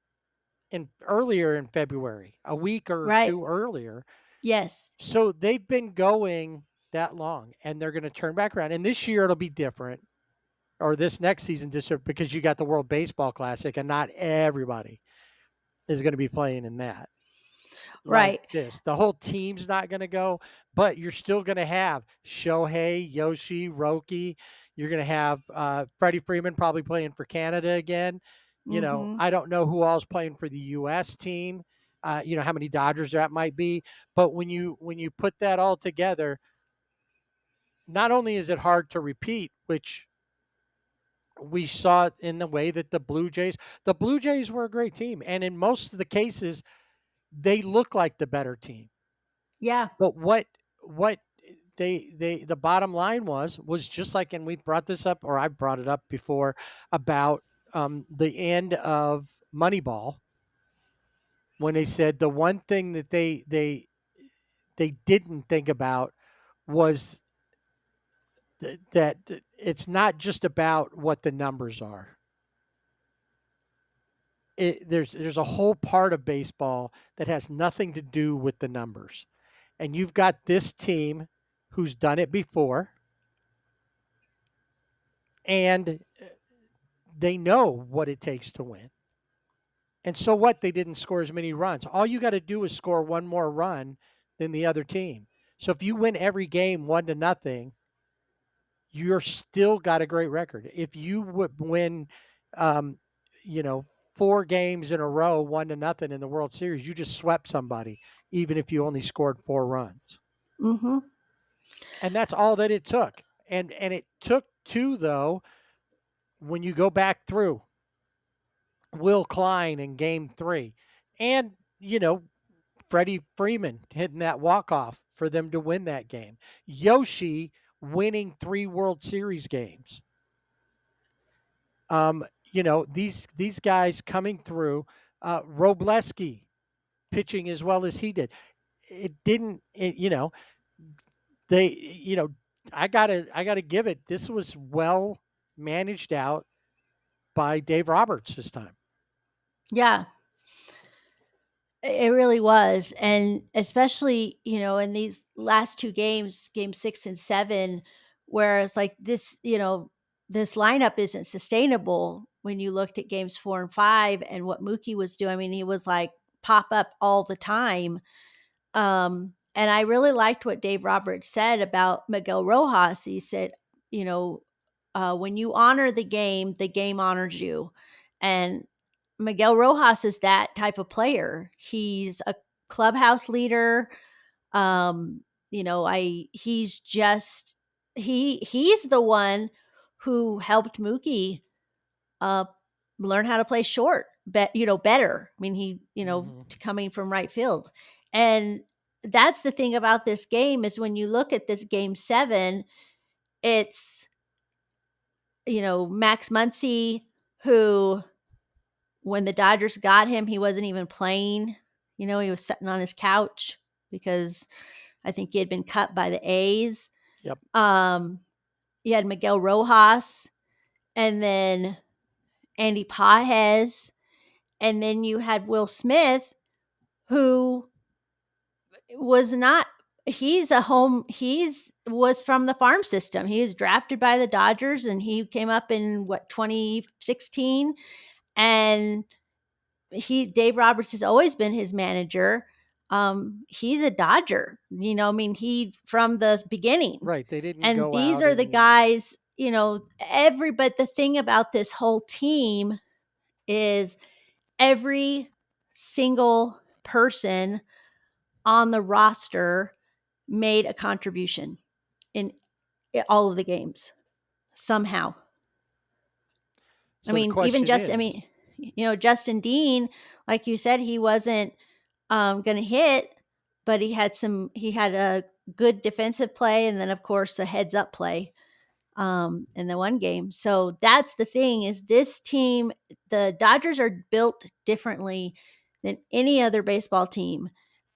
in February, a week or
Right.
2 earlier.
Yes.
So they've been going that long, and they're going to turn back around. And this year it'll be different, or this next season different, because you got the World Baseball Classic, and not everybody is going to be playing in that.
Right.
Like this. The whole team's not going to go, but you're still going to have Shohei, Yoshi, Roki. You're going to have Freddie Freeman probably playing for Canada again. I don't know who all's playing for the U.S. team. How many Dodgers that might be. But when you put that all together, not only is it hard to repeat, which we saw it in the way that the Blue Jays were a great team. And in most of the cases, they look like the better team.
Yeah.
But what the bottom line was just like, and we brought this up, or I brought it up before, about the end of Moneyball, when they said the one thing that they didn't think about was that it's not just about what the numbers are. There's a whole part of baseball that has nothing to do with the numbers. And you've got this team who's done it before, and they know what it takes to win. And so what? They didn't score as many runs. All you got to do is score one more run than the other team. So if you win every game 1-0, you're still got a great record. If you would win, 4 games in a row, 1-0 in the World Series, you just swept somebody, even if you only scored 4 runs.
Mm-hmm.
And that's all that it took. And it took 2, though, when you go back through. Will Klein in Game 3. And, Freddie Freeman hitting that walk-off for them to win that game. Yoshi winning 3 World Series games. These guys coming through. Robleski pitching as well as he did. it didn't. They I gotta give it. This was well managed out by Dave Roberts this time.
Yeah, it really was. And especially, in these last two games, game 6 and 7, where it's like this, this lineup isn't sustainable when you looked at games 4 and 5 and what Mookie was doing. I mean, he was like pop up all the time. And I really liked what Dave Roberts said about Miguel Rojas. He said, you know, when you honor the game honors you. And Miguel Rojas is that type of player. He's a clubhouse leader. He's just he's the one who helped Mookie uh learn how to play short, better. I mean, he, coming from right field. And that's the thing about this game is when you look at this game 7, it's Max Muncy, who when the Dodgers got him, he wasn't even playing. He was sitting on his couch because I think he had been cut by the A's.
Yep.
You had Miguel Rojas, and then Andy Pages, and then you had Will Smith, who was not. He's was from the farm system. He was drafted by the Dodgers, and he came up in 2016, and Dave Roberts has always been his manager. He's a Dodger, I mean, he from the beginning.
Right. They didn't
And
go
these
out
are the guys, but the thing about this whole team is every single person on the roster made a contribution in all of the games somehow.
So
I mean, even Justin Dean, like you said, he wasn't going to hit, but he had a good defensive play, and then of course the heads up play in the one game. So that's the thing, is this team, the Dodgers are built differently than any other baseball team.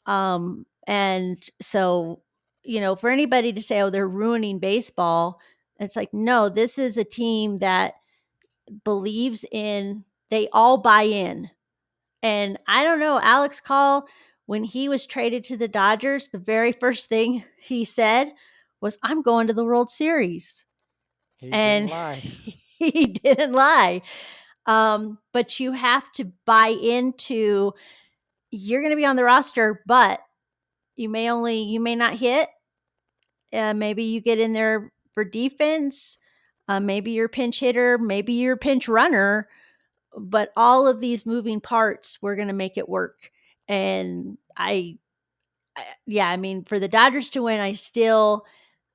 And so, for anybody to say, oh, they're ruining baseball, it's like, no, this is a team that believes they all buy in. And I don't know, Alex Call, when he was traded to the Dodgers, the very first thing he said was, I'm going to the World Series.
He didn't lie.
He didn't lie. But you have to buy into, you're going to be on the roster, but you may not hit. Maybe you get in there for defense. Maybe you're a pinch hitter. Maybe you're a pinch runner. But all of these moving parts, we're going to make it work. And I mean, for the Dodgers to win, I still,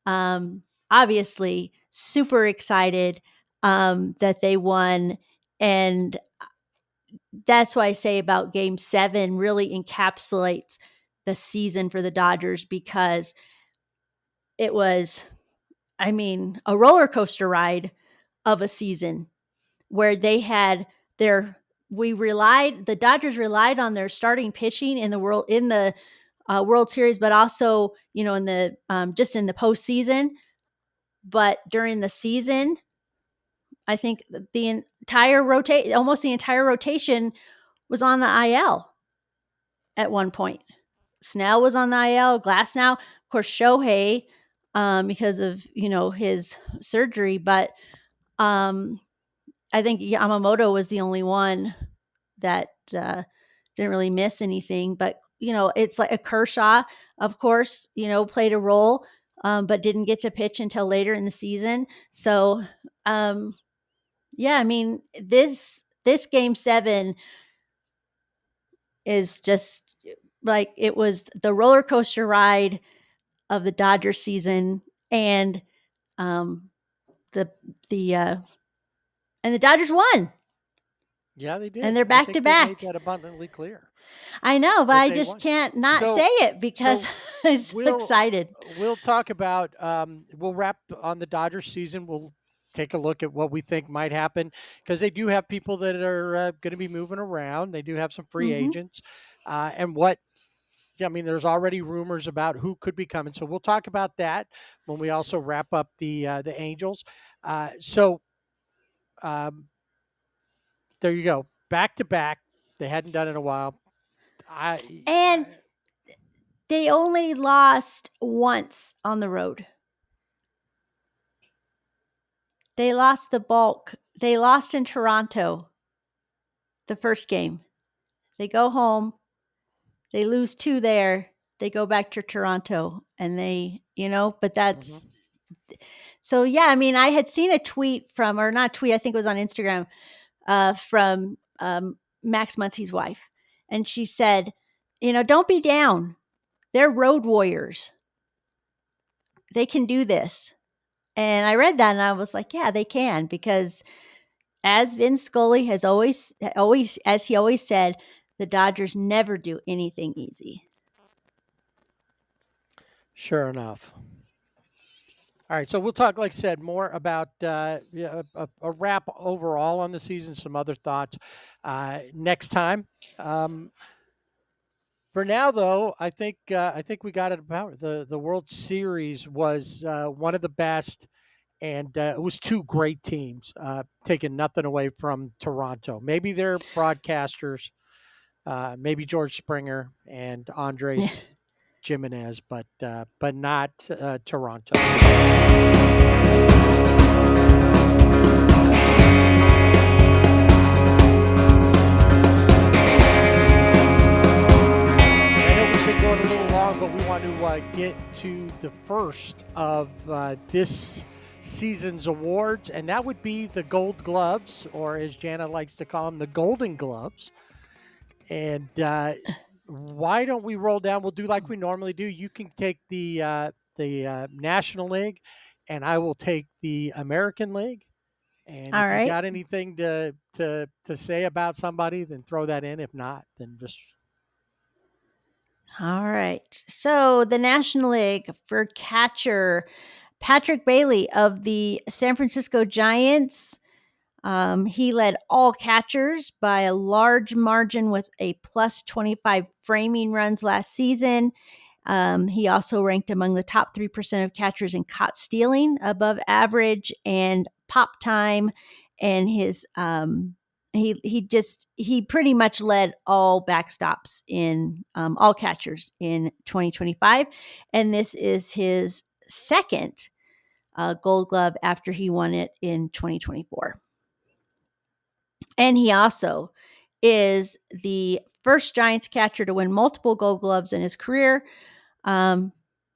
obviously super excited that they won. And that's why I say about game 7 really encapsulates the season for the Dodgers, because it was, I mean, a roller coaster ride of a season where they had the Dodgers relied on their starting pitching in the World Series, but also, in the just in the postseason. But during the season, I think almost the entire rotation was on the IL at one point. Snell was on the IL, Glasnow, of course, Shohei, because of, his surgery. But I think Yamamoto was the only one that didn't really miss anything. But, it's like a Kershaw, of course, played a role, but didn't get to pitch until later in the season. So, I mean, this game 7 is just like, it was the roller coaster ride of the Dodgers season. And the Dodgers won.
Yeah, they did.
And they're back to back.
Made that abundantly clear.
I know, but I just can't not say it because I'm so excited.
We'll talk about, we'll wrap on the Dodgers season. We'll take a look at what we think might happen, because they do have people that are going to be moving around. They do have some free agents, and what I mean, there's already rumors about who could be coming. So we'll talk about that when we also wrap up the Angels. So um, there you go, back to back. They hadn't done it in a while.
And they only lost once on the road. They lost the bulk. They lost in Toronto the first game. They go home. They lose 2 there. They go back to Toronto and but that's so, yeah. I mean, I had seen a tweet from, or not tweet, I think it was on Instagram, from Max Muncy's wife. And she said, don't be down. They're road warriors. They can do this. And I read that and I was like, yeah, they can, because as Vin Scully has always, as he always said, the Dodgers never do anything easy.
Sure enough. All right, so we'll talk, like I said, more about a wrap overall on the season, some other thoughts next time. For now, though, I think we got it about the World Series was one of the best, and it was 2 great teams, taking nothing away from Toronto. Maybe their broadcasters, maybe George Springer and Andres Jimenez, but not Toronto. Going a little long, but we want to get to the first of this season's awards, and that would be the Gold Gloves, or as Jana likes to call them, the Golden Gloves. And why don't we roll down? We'll do like we normally do. You can take the National League, and I will take the American League. And
All
if
right.
you got anything to say about somebody, then throw that in. If not, then just.
All right. So the National League for catcher, Patrick Bailey of the San Francisco Giants. He led all catchers by a large margin with a plus 25 framing runs last season. He also ranked among the top 3% of catchers in caught stealing, above average, and pop time. And his he pretty much led all backstops in all catchers in 2025, and this is his second Gold Glove after he won it in 2024. And he also is the first Giants catcher to win multiple Gold Gloves in his career.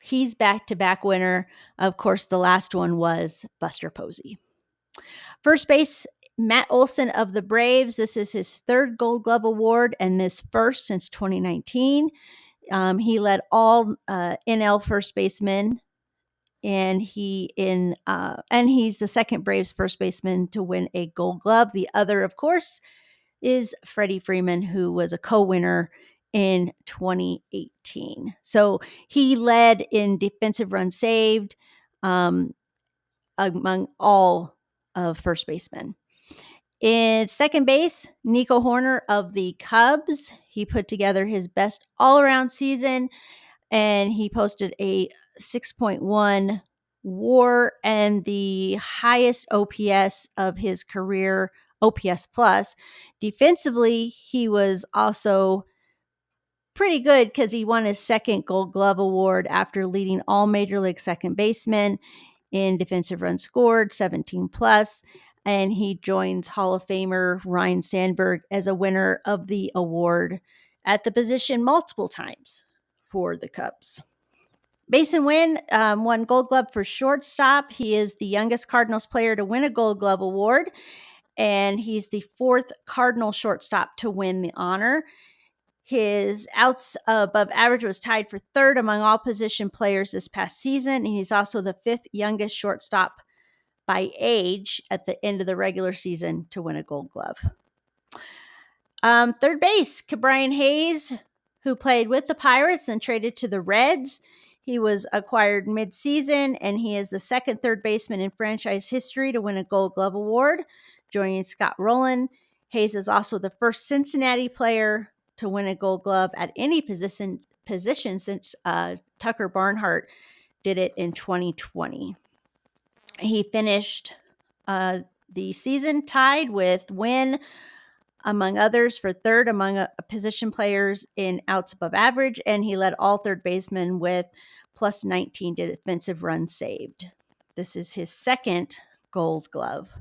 He's back-to-back winner. Of course, the last one was Buster Posey. First base, Matt Olson of the Braves. This is his 3rd Gold Glove award and this first since 2019. He led all NL first basemen, and he's the second Braves first baseman to win a Gold Glove. The other, of course, is Freddie Freeman, who was a co-winner in 2018. So he led in defensive runs saved among all of first basemen. In second base, Nico Horner of the Cubs. He put together his best all-around season, and he posted a 6.1 WAR and the highest OPS of his career, OPS plus. Defensively, he was also pretty good because he won his 2nd Gold Glove award after leading all Major League second basemen in defensive runs scored, 17 plus. And he joins Hall of Famer Ryan Sandberg as a winner of the award at the position multiple times for the Cubs. Base and Win won Gold Glove for shortstop. He is the youngest Cardinals player to win a Gold Glove award, and he's the 4th Cardinal shortstop to win the honor. His outs above average was tied for 3rd among all position players this past season. He's also the 5th youngest shortstop by age at the end of the regular season to win a Gold Glove. Third base, Ke'Bryan Hayes, who played with the Pirates and traded to the Reds. He was acquired mid-season, and he is the 2nd third baseman in franchise history to win a Gold Glove award, joining Scott Rowland. Hayes is also the first Cincinnati player to win a Gold Glove at any position position since Tucker Barnhart did it in 2020. He finished the season tied with Wynn, among others, for third among position players in outs above average, and he led all third basemen with plus 19 defensive runs saved. This is his second Gold Glove.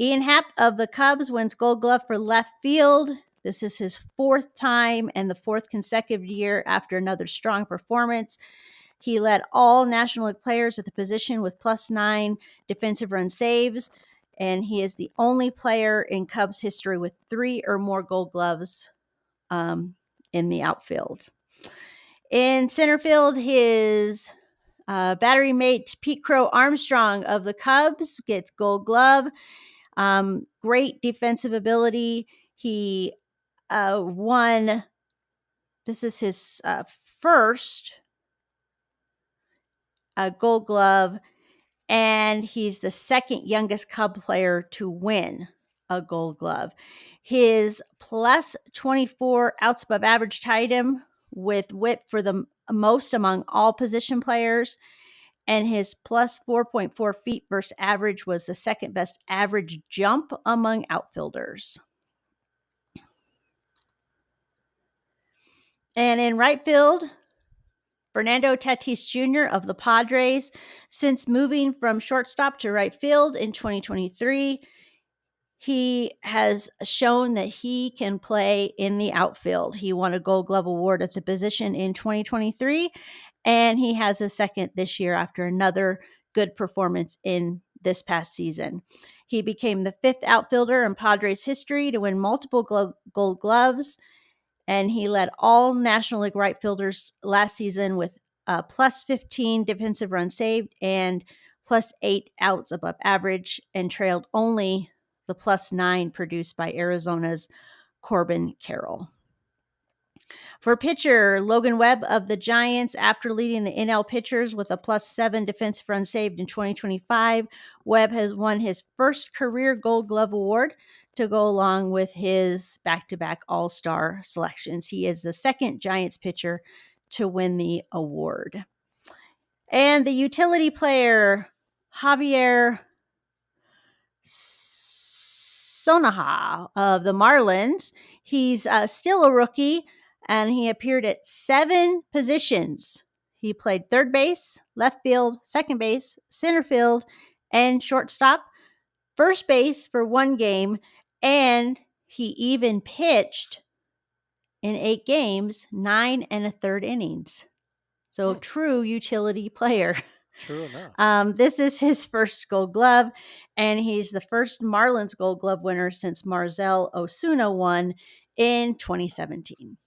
Ian Happ of the Cubs wins Gold Glove for left field. This is his fourth time and the fourth consecutive year after another strong performance. He led all National League players at the position with plus 9 defensive run saves, and he is the only player in Cubs history with 3 or more Gold Gloves in the outfield. In center field, his battery mate Pete Crow Armstrong of the Cubs gets Gold Glove. Great defensive ability. He won. This is his first Gold Glove, and he's the second youngest Cub player to win a Gold Glove. His plus 24 outs above average tied him with whip for the most among all position players, and his plus 4.4 feet versus average was the second best average jump among outfielders. And in right field, Fernando Tatis Jr. of the Padres, since moving from shortstop to right field in 2023, he has shown that he can play in the outfield. He won a Gold Glove award at the position in 2023, and he has a second this year after another good performance in this past season. He became the fifth outfielder in Padres history to win multiple Gold Gloves, and he led all National League right fielders last season with plus 15 defensive runs saved and plus 8 outs above average, and trailed only the plus 9 produced by Arizona's Corbin Carroll. For pitcher, Logan Webb of the Giants, after leading the NL pitchers with a plus 7 defensive runs saved in 2025, Webb has won his first career Gold Glove award to go along with his back-to-back All-Star selections. He is the second Giants pitcher to win the award. And the utility player, Javier Sonaha of the Marlins, he's still a rookie, and he appeared at 7 positions. He played third base, left field, second base, center field, and shortstop, first base for 1 game, and he even pitched in 8 games, 9 1/3 innings. So true utility player.
True enough.
This is his first Gold Glove, and he's the first Marlins Gold Glove winner since Marcell Ozuna won in 2017.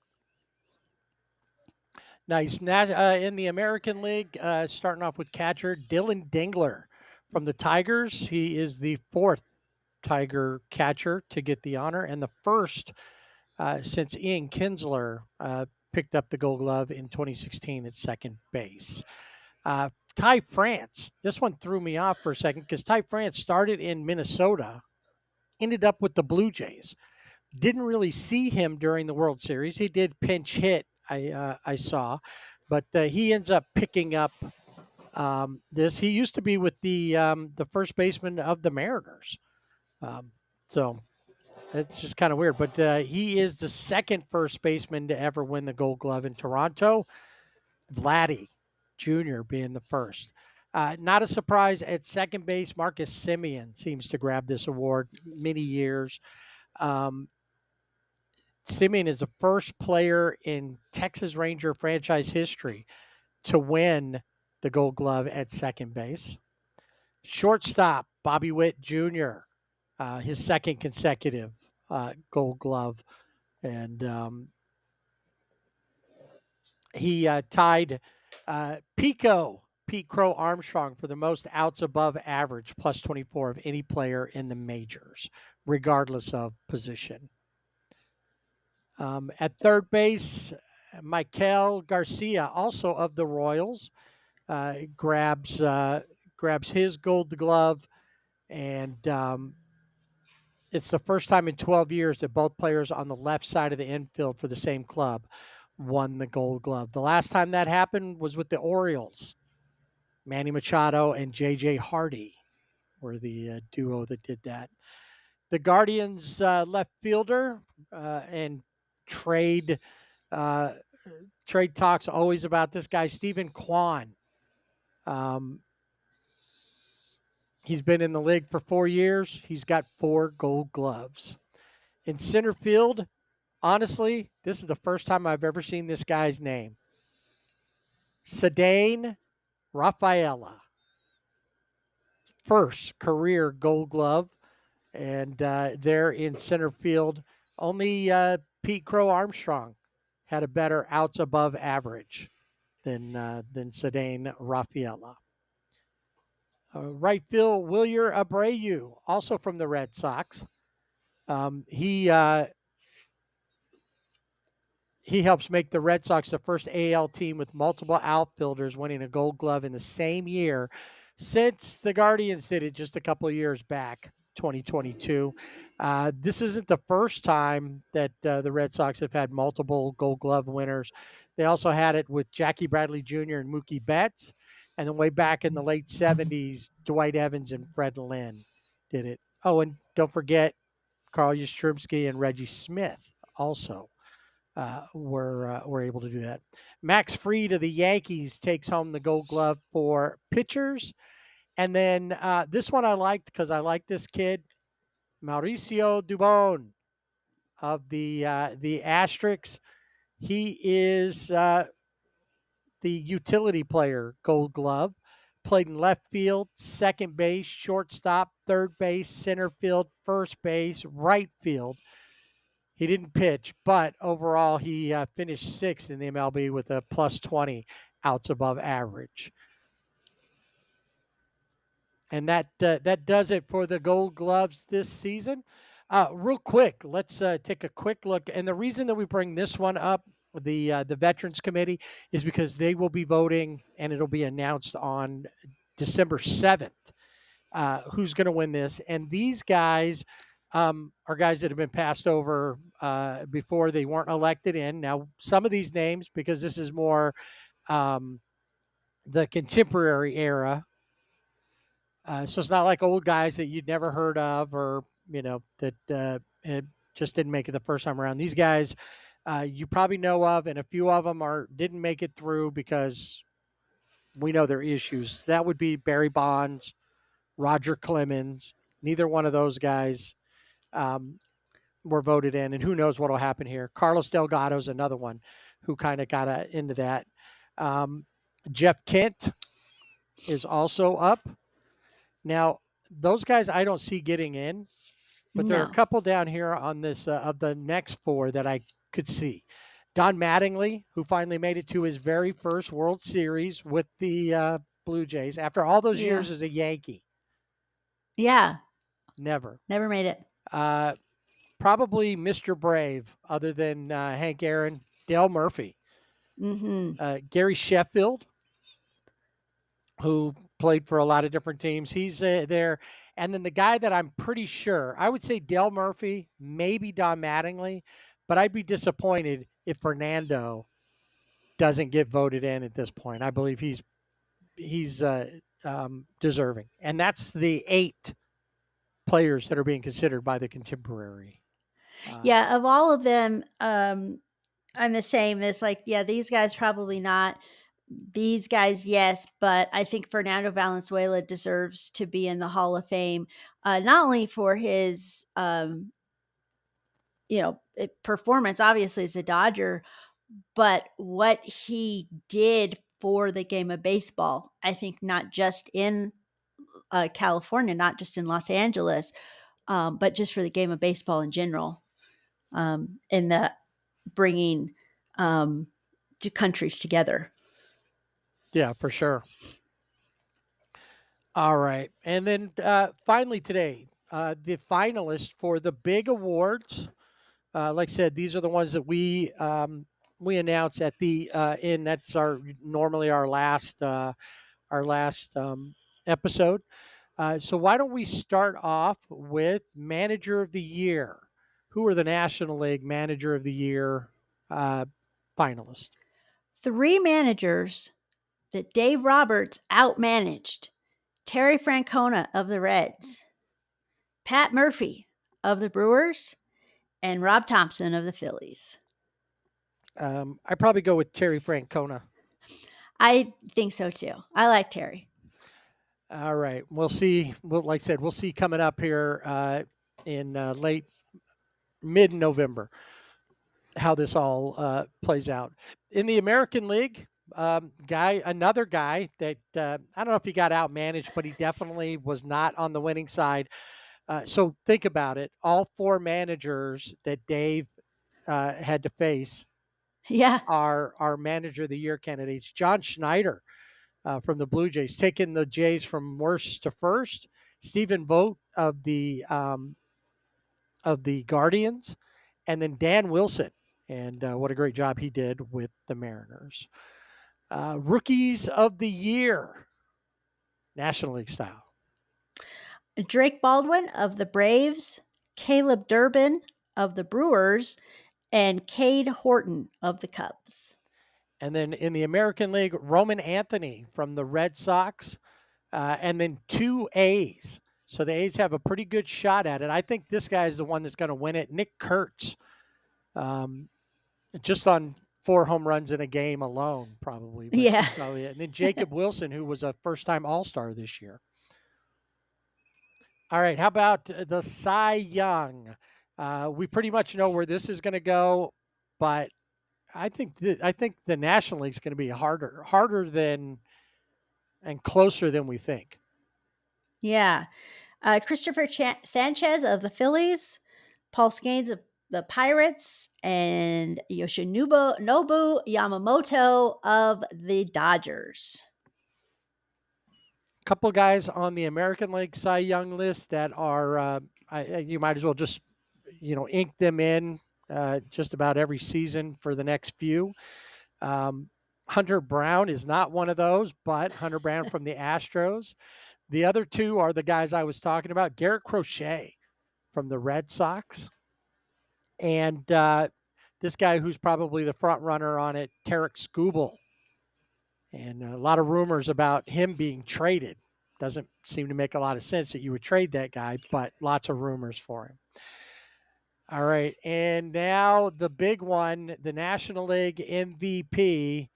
Nice. In the American League, starting off with catcher Dylan Dingler from the Tigers. He is the 4th Tiger catcher to get the honor, and the first since Ian Kinsler picked up the Gold Glove in 2016 at second base. Ty France, this one threw me off for a second because Ty France started in Minnesota, ended up with the Blue Jays. Didn't really see him during the World Series. He did pinch hit, I saw, but he ends up picking up this. He used to be with the first baseman of the Mariners. So it's just kind of weird, but he is the second first baseman to ever win the Gold Glove in Toronto. Vladdy Jr. being the first. Not a surprise at second base. Marcus Semien seems to grab this award many years. Semien is the first player in Texas Ranger franchise history to win the Gold Glove at second base. Shortstop, Bobby Witt Jr., his second consecutive Gold Glove. And he tied Pete Crow Armstrong for the most outs above average, plus 24 of any player in the majors, regardless of position. At third base, Michael Garcia, also of the Royals, grabs his Gold Glove, and it's the first time in 12 years that both players on the left side of the infield for the same club won the Gold Glove. The last time that happened was with the Orioles. Manny Machado and J.J. Hardy were the duo that did that. The Guardians left fielder and trade uh, trade talks always about this guy, Stephen Kwan. He's been in the league for 4 years. He's got 4 Gold Gloves. In center field, honestly, this is the first time I've ever seen this guy's name. Cedane Rafaela. First career Gold Glove. And there in center field, only Pete Crow Armstrong had a better outs above average than Cedane Rafaela. Right field, Wilyer Abreu, also from the Red Sox. He helps make the Red Sox the first AL team with multiple outfielders winning a Gold Glove in the same year since the Guardians did it just a couple of years back, 2022. This isn't the first time that the Red Sox have had multiple Gold Glove winners. They also had it with Jackie Bradley Jr. and Mookie Betts. And then way back in the late 70s, Dwight Evans and Fred Lynn did it. Oh, and don't forget Carl Yastrzemski and Reggie Smith also were able to do that. Max Fried of the Yankees takes home the Gold Glove for pitchers. And then this one I liked because I like this kid, Mauricio Dubon of the Asterix. He is the utility player Gold Glove. Played in left field, second base, shortstop, third base, center field, first base, right field. He didn't pitch, but overall he finished 6th in the MLB with a plus 20 outs above average. And that does it for the Gold Gloves this season. Real quick, let's take a quick look. And the reason that we bring this one up, the Veterans Committee, is because they will be voting, and it'll be announced on December 7th who's going to win this. And these guys are guys that have been passed over before. They weren't elected in. Now, some of these names, because this is more the contemporary era, so it's not like old guys that you'd never heard of or, that just didn't make it the first time around. These guys you probably know of, and a few of them didn't make it through because we know their issues. That would be Barry Bonds, Roger Clemens. Neither one of those guys were voted in, and who knows what will happen here. Carlos Delgado's another one who kind of got into that. Jeff Kent is also up. Now, those guys I don't see getting in, but there are a couple down here on this of the next 4 that I could see. Don Mattingly, who finally made it to his very first World Series with the Blue Jays after all those years as a Yankee.
Yeah.
Never
made it.
Probably Mr. Brave, other than Hank Aaron, Dale Murphy. Gary Sheffield, who played for a lot of different teams. He's there. And then the guy that I'm pretty sure, I would say Dale Murphy, maybe Don Mattingly, but I'd be disappointed if Fernando doesn't get voted in at this point. I believe he's deserving. And that's the 8 players that are being considered by the contemporary.
Of all of them, I'm the same. It's like, these guys probably not. These guys, yes, but I think Fernando Valenzuela deserves to be in the Hall of Fame, not only for his, performance, obviously as a Dodger, but what he did for the game of baseball. I think not just in California, not just in Los Angeles, but just for the game of baseball in general, and the bringing 2 countries together.
Yeah, for sure. All right. And then finally today, the finalists for the big awards. Like I said, these are the ones that we announce at the end. That's normally our last episode. So why don't we start off with Manager of the Year? Who are the National League Manager of the Year finalist.
3 managers that Dave Roberts outmanaged: Terry Francona of the Reds, Pat Murphy of the Brewers, and Rob Thompson of the Phillies.
I probably go with Terry Francona.
I think so too. I like Terry.
All right. We'll see. Like I said, we'll see coming up here in late mid-November how this all plays out. In the American League, another guy that I don't know if he got outmanaged, but he definitely was not on the winning side. So think about it. All 4 managers that Dave had to face
Yeah.
are manager of the year candidates. John Schneider from the Blue Jays, taking the Jays from worst to first. Stephen Vogt of the Guardians, and then Dan Wilson. And what a great job he did with the Mariners. Rookies of the year, National League style.
Drake Baldwin of the Braves, Caleb Durbin of the Brewers, and Cade Horton of the Cubs.
And then in the American League, Roman Anthony from the Red Sox, and then 2 A's. So the A's have a pretty good shot at it. I think this guy is the one that's going to win it. Nick Kurtz, just on 4 home runs in a game alone, probably.
Yeah.
Probably. And then Jacob Wilson, who was a first-time All-Star this year. All right, how about the Cy Young? We pretty much know where this is going to go, but I think the National League is going to be harder than and closer than we think.
Yeah. Christopher Sanchez of the Phillies, Paul Skenes of the Pirates, and Yoshinobu Yamamoto of the Dodgers.
A couple guys on the American League Cy Young list that are you might as well just ink them in just about every season for the next few. Hunter Brown is not one of those, but Hunter Brown from the Astros. The other 2 are the guys I was talking about. Garrett Crochet from the Red Sox. And this guy who's probably the front runner on it, Tarek Skubal. And a lot of rumors about him being traded. Doesn't seem to make a lot of sense that you would trade that guy, but lots of rumors for him. All right, and now the big one, the National League MVP.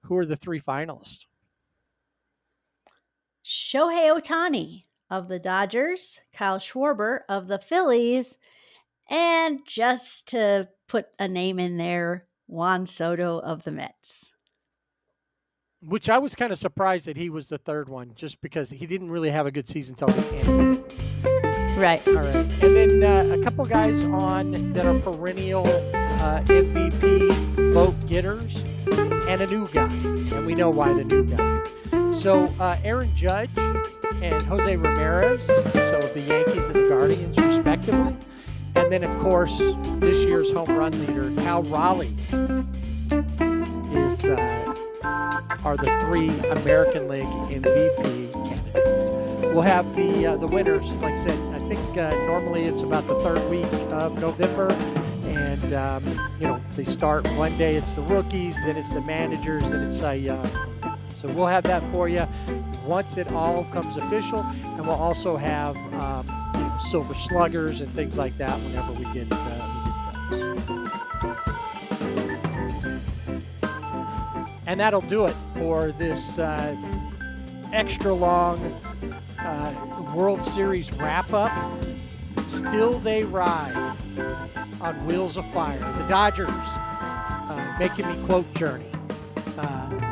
Who are the 3 finalists?
Shohei Ohtani of the Dodgers, Kyle Schwarber of the Phillies, and just to put a name in there, Juan Soto of the Mets.
Which I was kind of surprised that he was the 3rd one, just because he didn't really have a good season until the end.
Right.
All right. And then a couple guys on that are perennial MVP vote getters, and a new guy. And we know why the new guy. So Aaron Judge and Jose Ramirez, so the Yankees and the Guardians respectively. And then, of course, this year's home run leader, Cal Raleigh, are the 3 American League MVP candidates. We'll have the winners. Like I said, I think normally it's about the 3rd week of November. And, they start one day, it's the rookies, then it's the managers, then it's Cy Young. So we'll have that for you once it all comes official. And we'll also have silver sluggers and things like that whenever we get those. And that'll do it for this extra long World Series wrap-up. Still they ride on wheels of fire. The Dodgers making me quote Journey,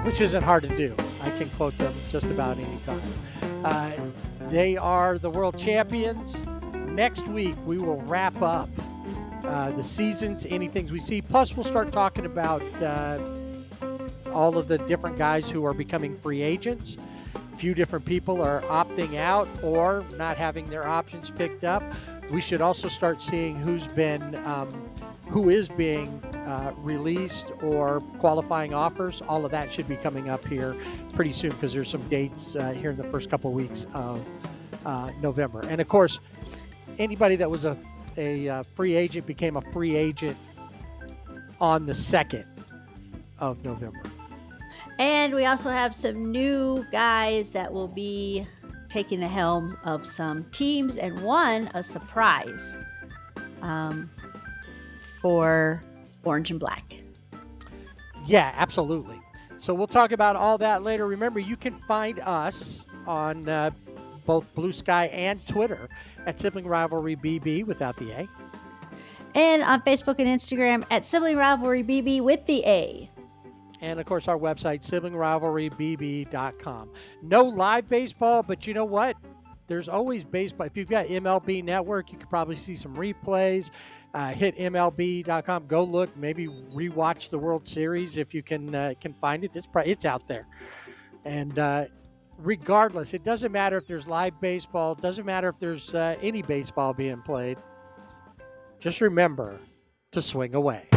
which isn't hard to do. I can quote them just about any time. They are the world champions. Next week, we will wrap up the seasons, any things we see. Plus, we'll start talking about all of the different guys who are becoming free agents. A few different people are opting out or not having their options picked up. We should also start seeing who is being released or qualifying offers. All of that should be coming up here pretty soon because there's some dates here in the first couple of weeks of November. And of course, anybody that was a free agent became a free agent on the 2nd. of November.
And we also have some new guys that will be taking the helm of some teams, and one a surprise for Orange and Black.
Yeah, absolutely. So we'll talk about all that later. Remember, you can find us on both Blue Sky and Twitter at Sibling Rivalry BB without the A.
And on Facebook and Instagram at Sibling Rivalry BB with the A.
And, of course, our website, siblingrivalrybb.com. No live baseball, but you know what? There's always baseball. If you've got MLB Network, you can probably see some replays. Hit MLB.com. Go look. Maybe rewatch the World Series if you can find it. It's out there. And regardless, it doesn't matter if there's live baseball. It doesn't matter if there's any baseball being played. Just remember to swing away.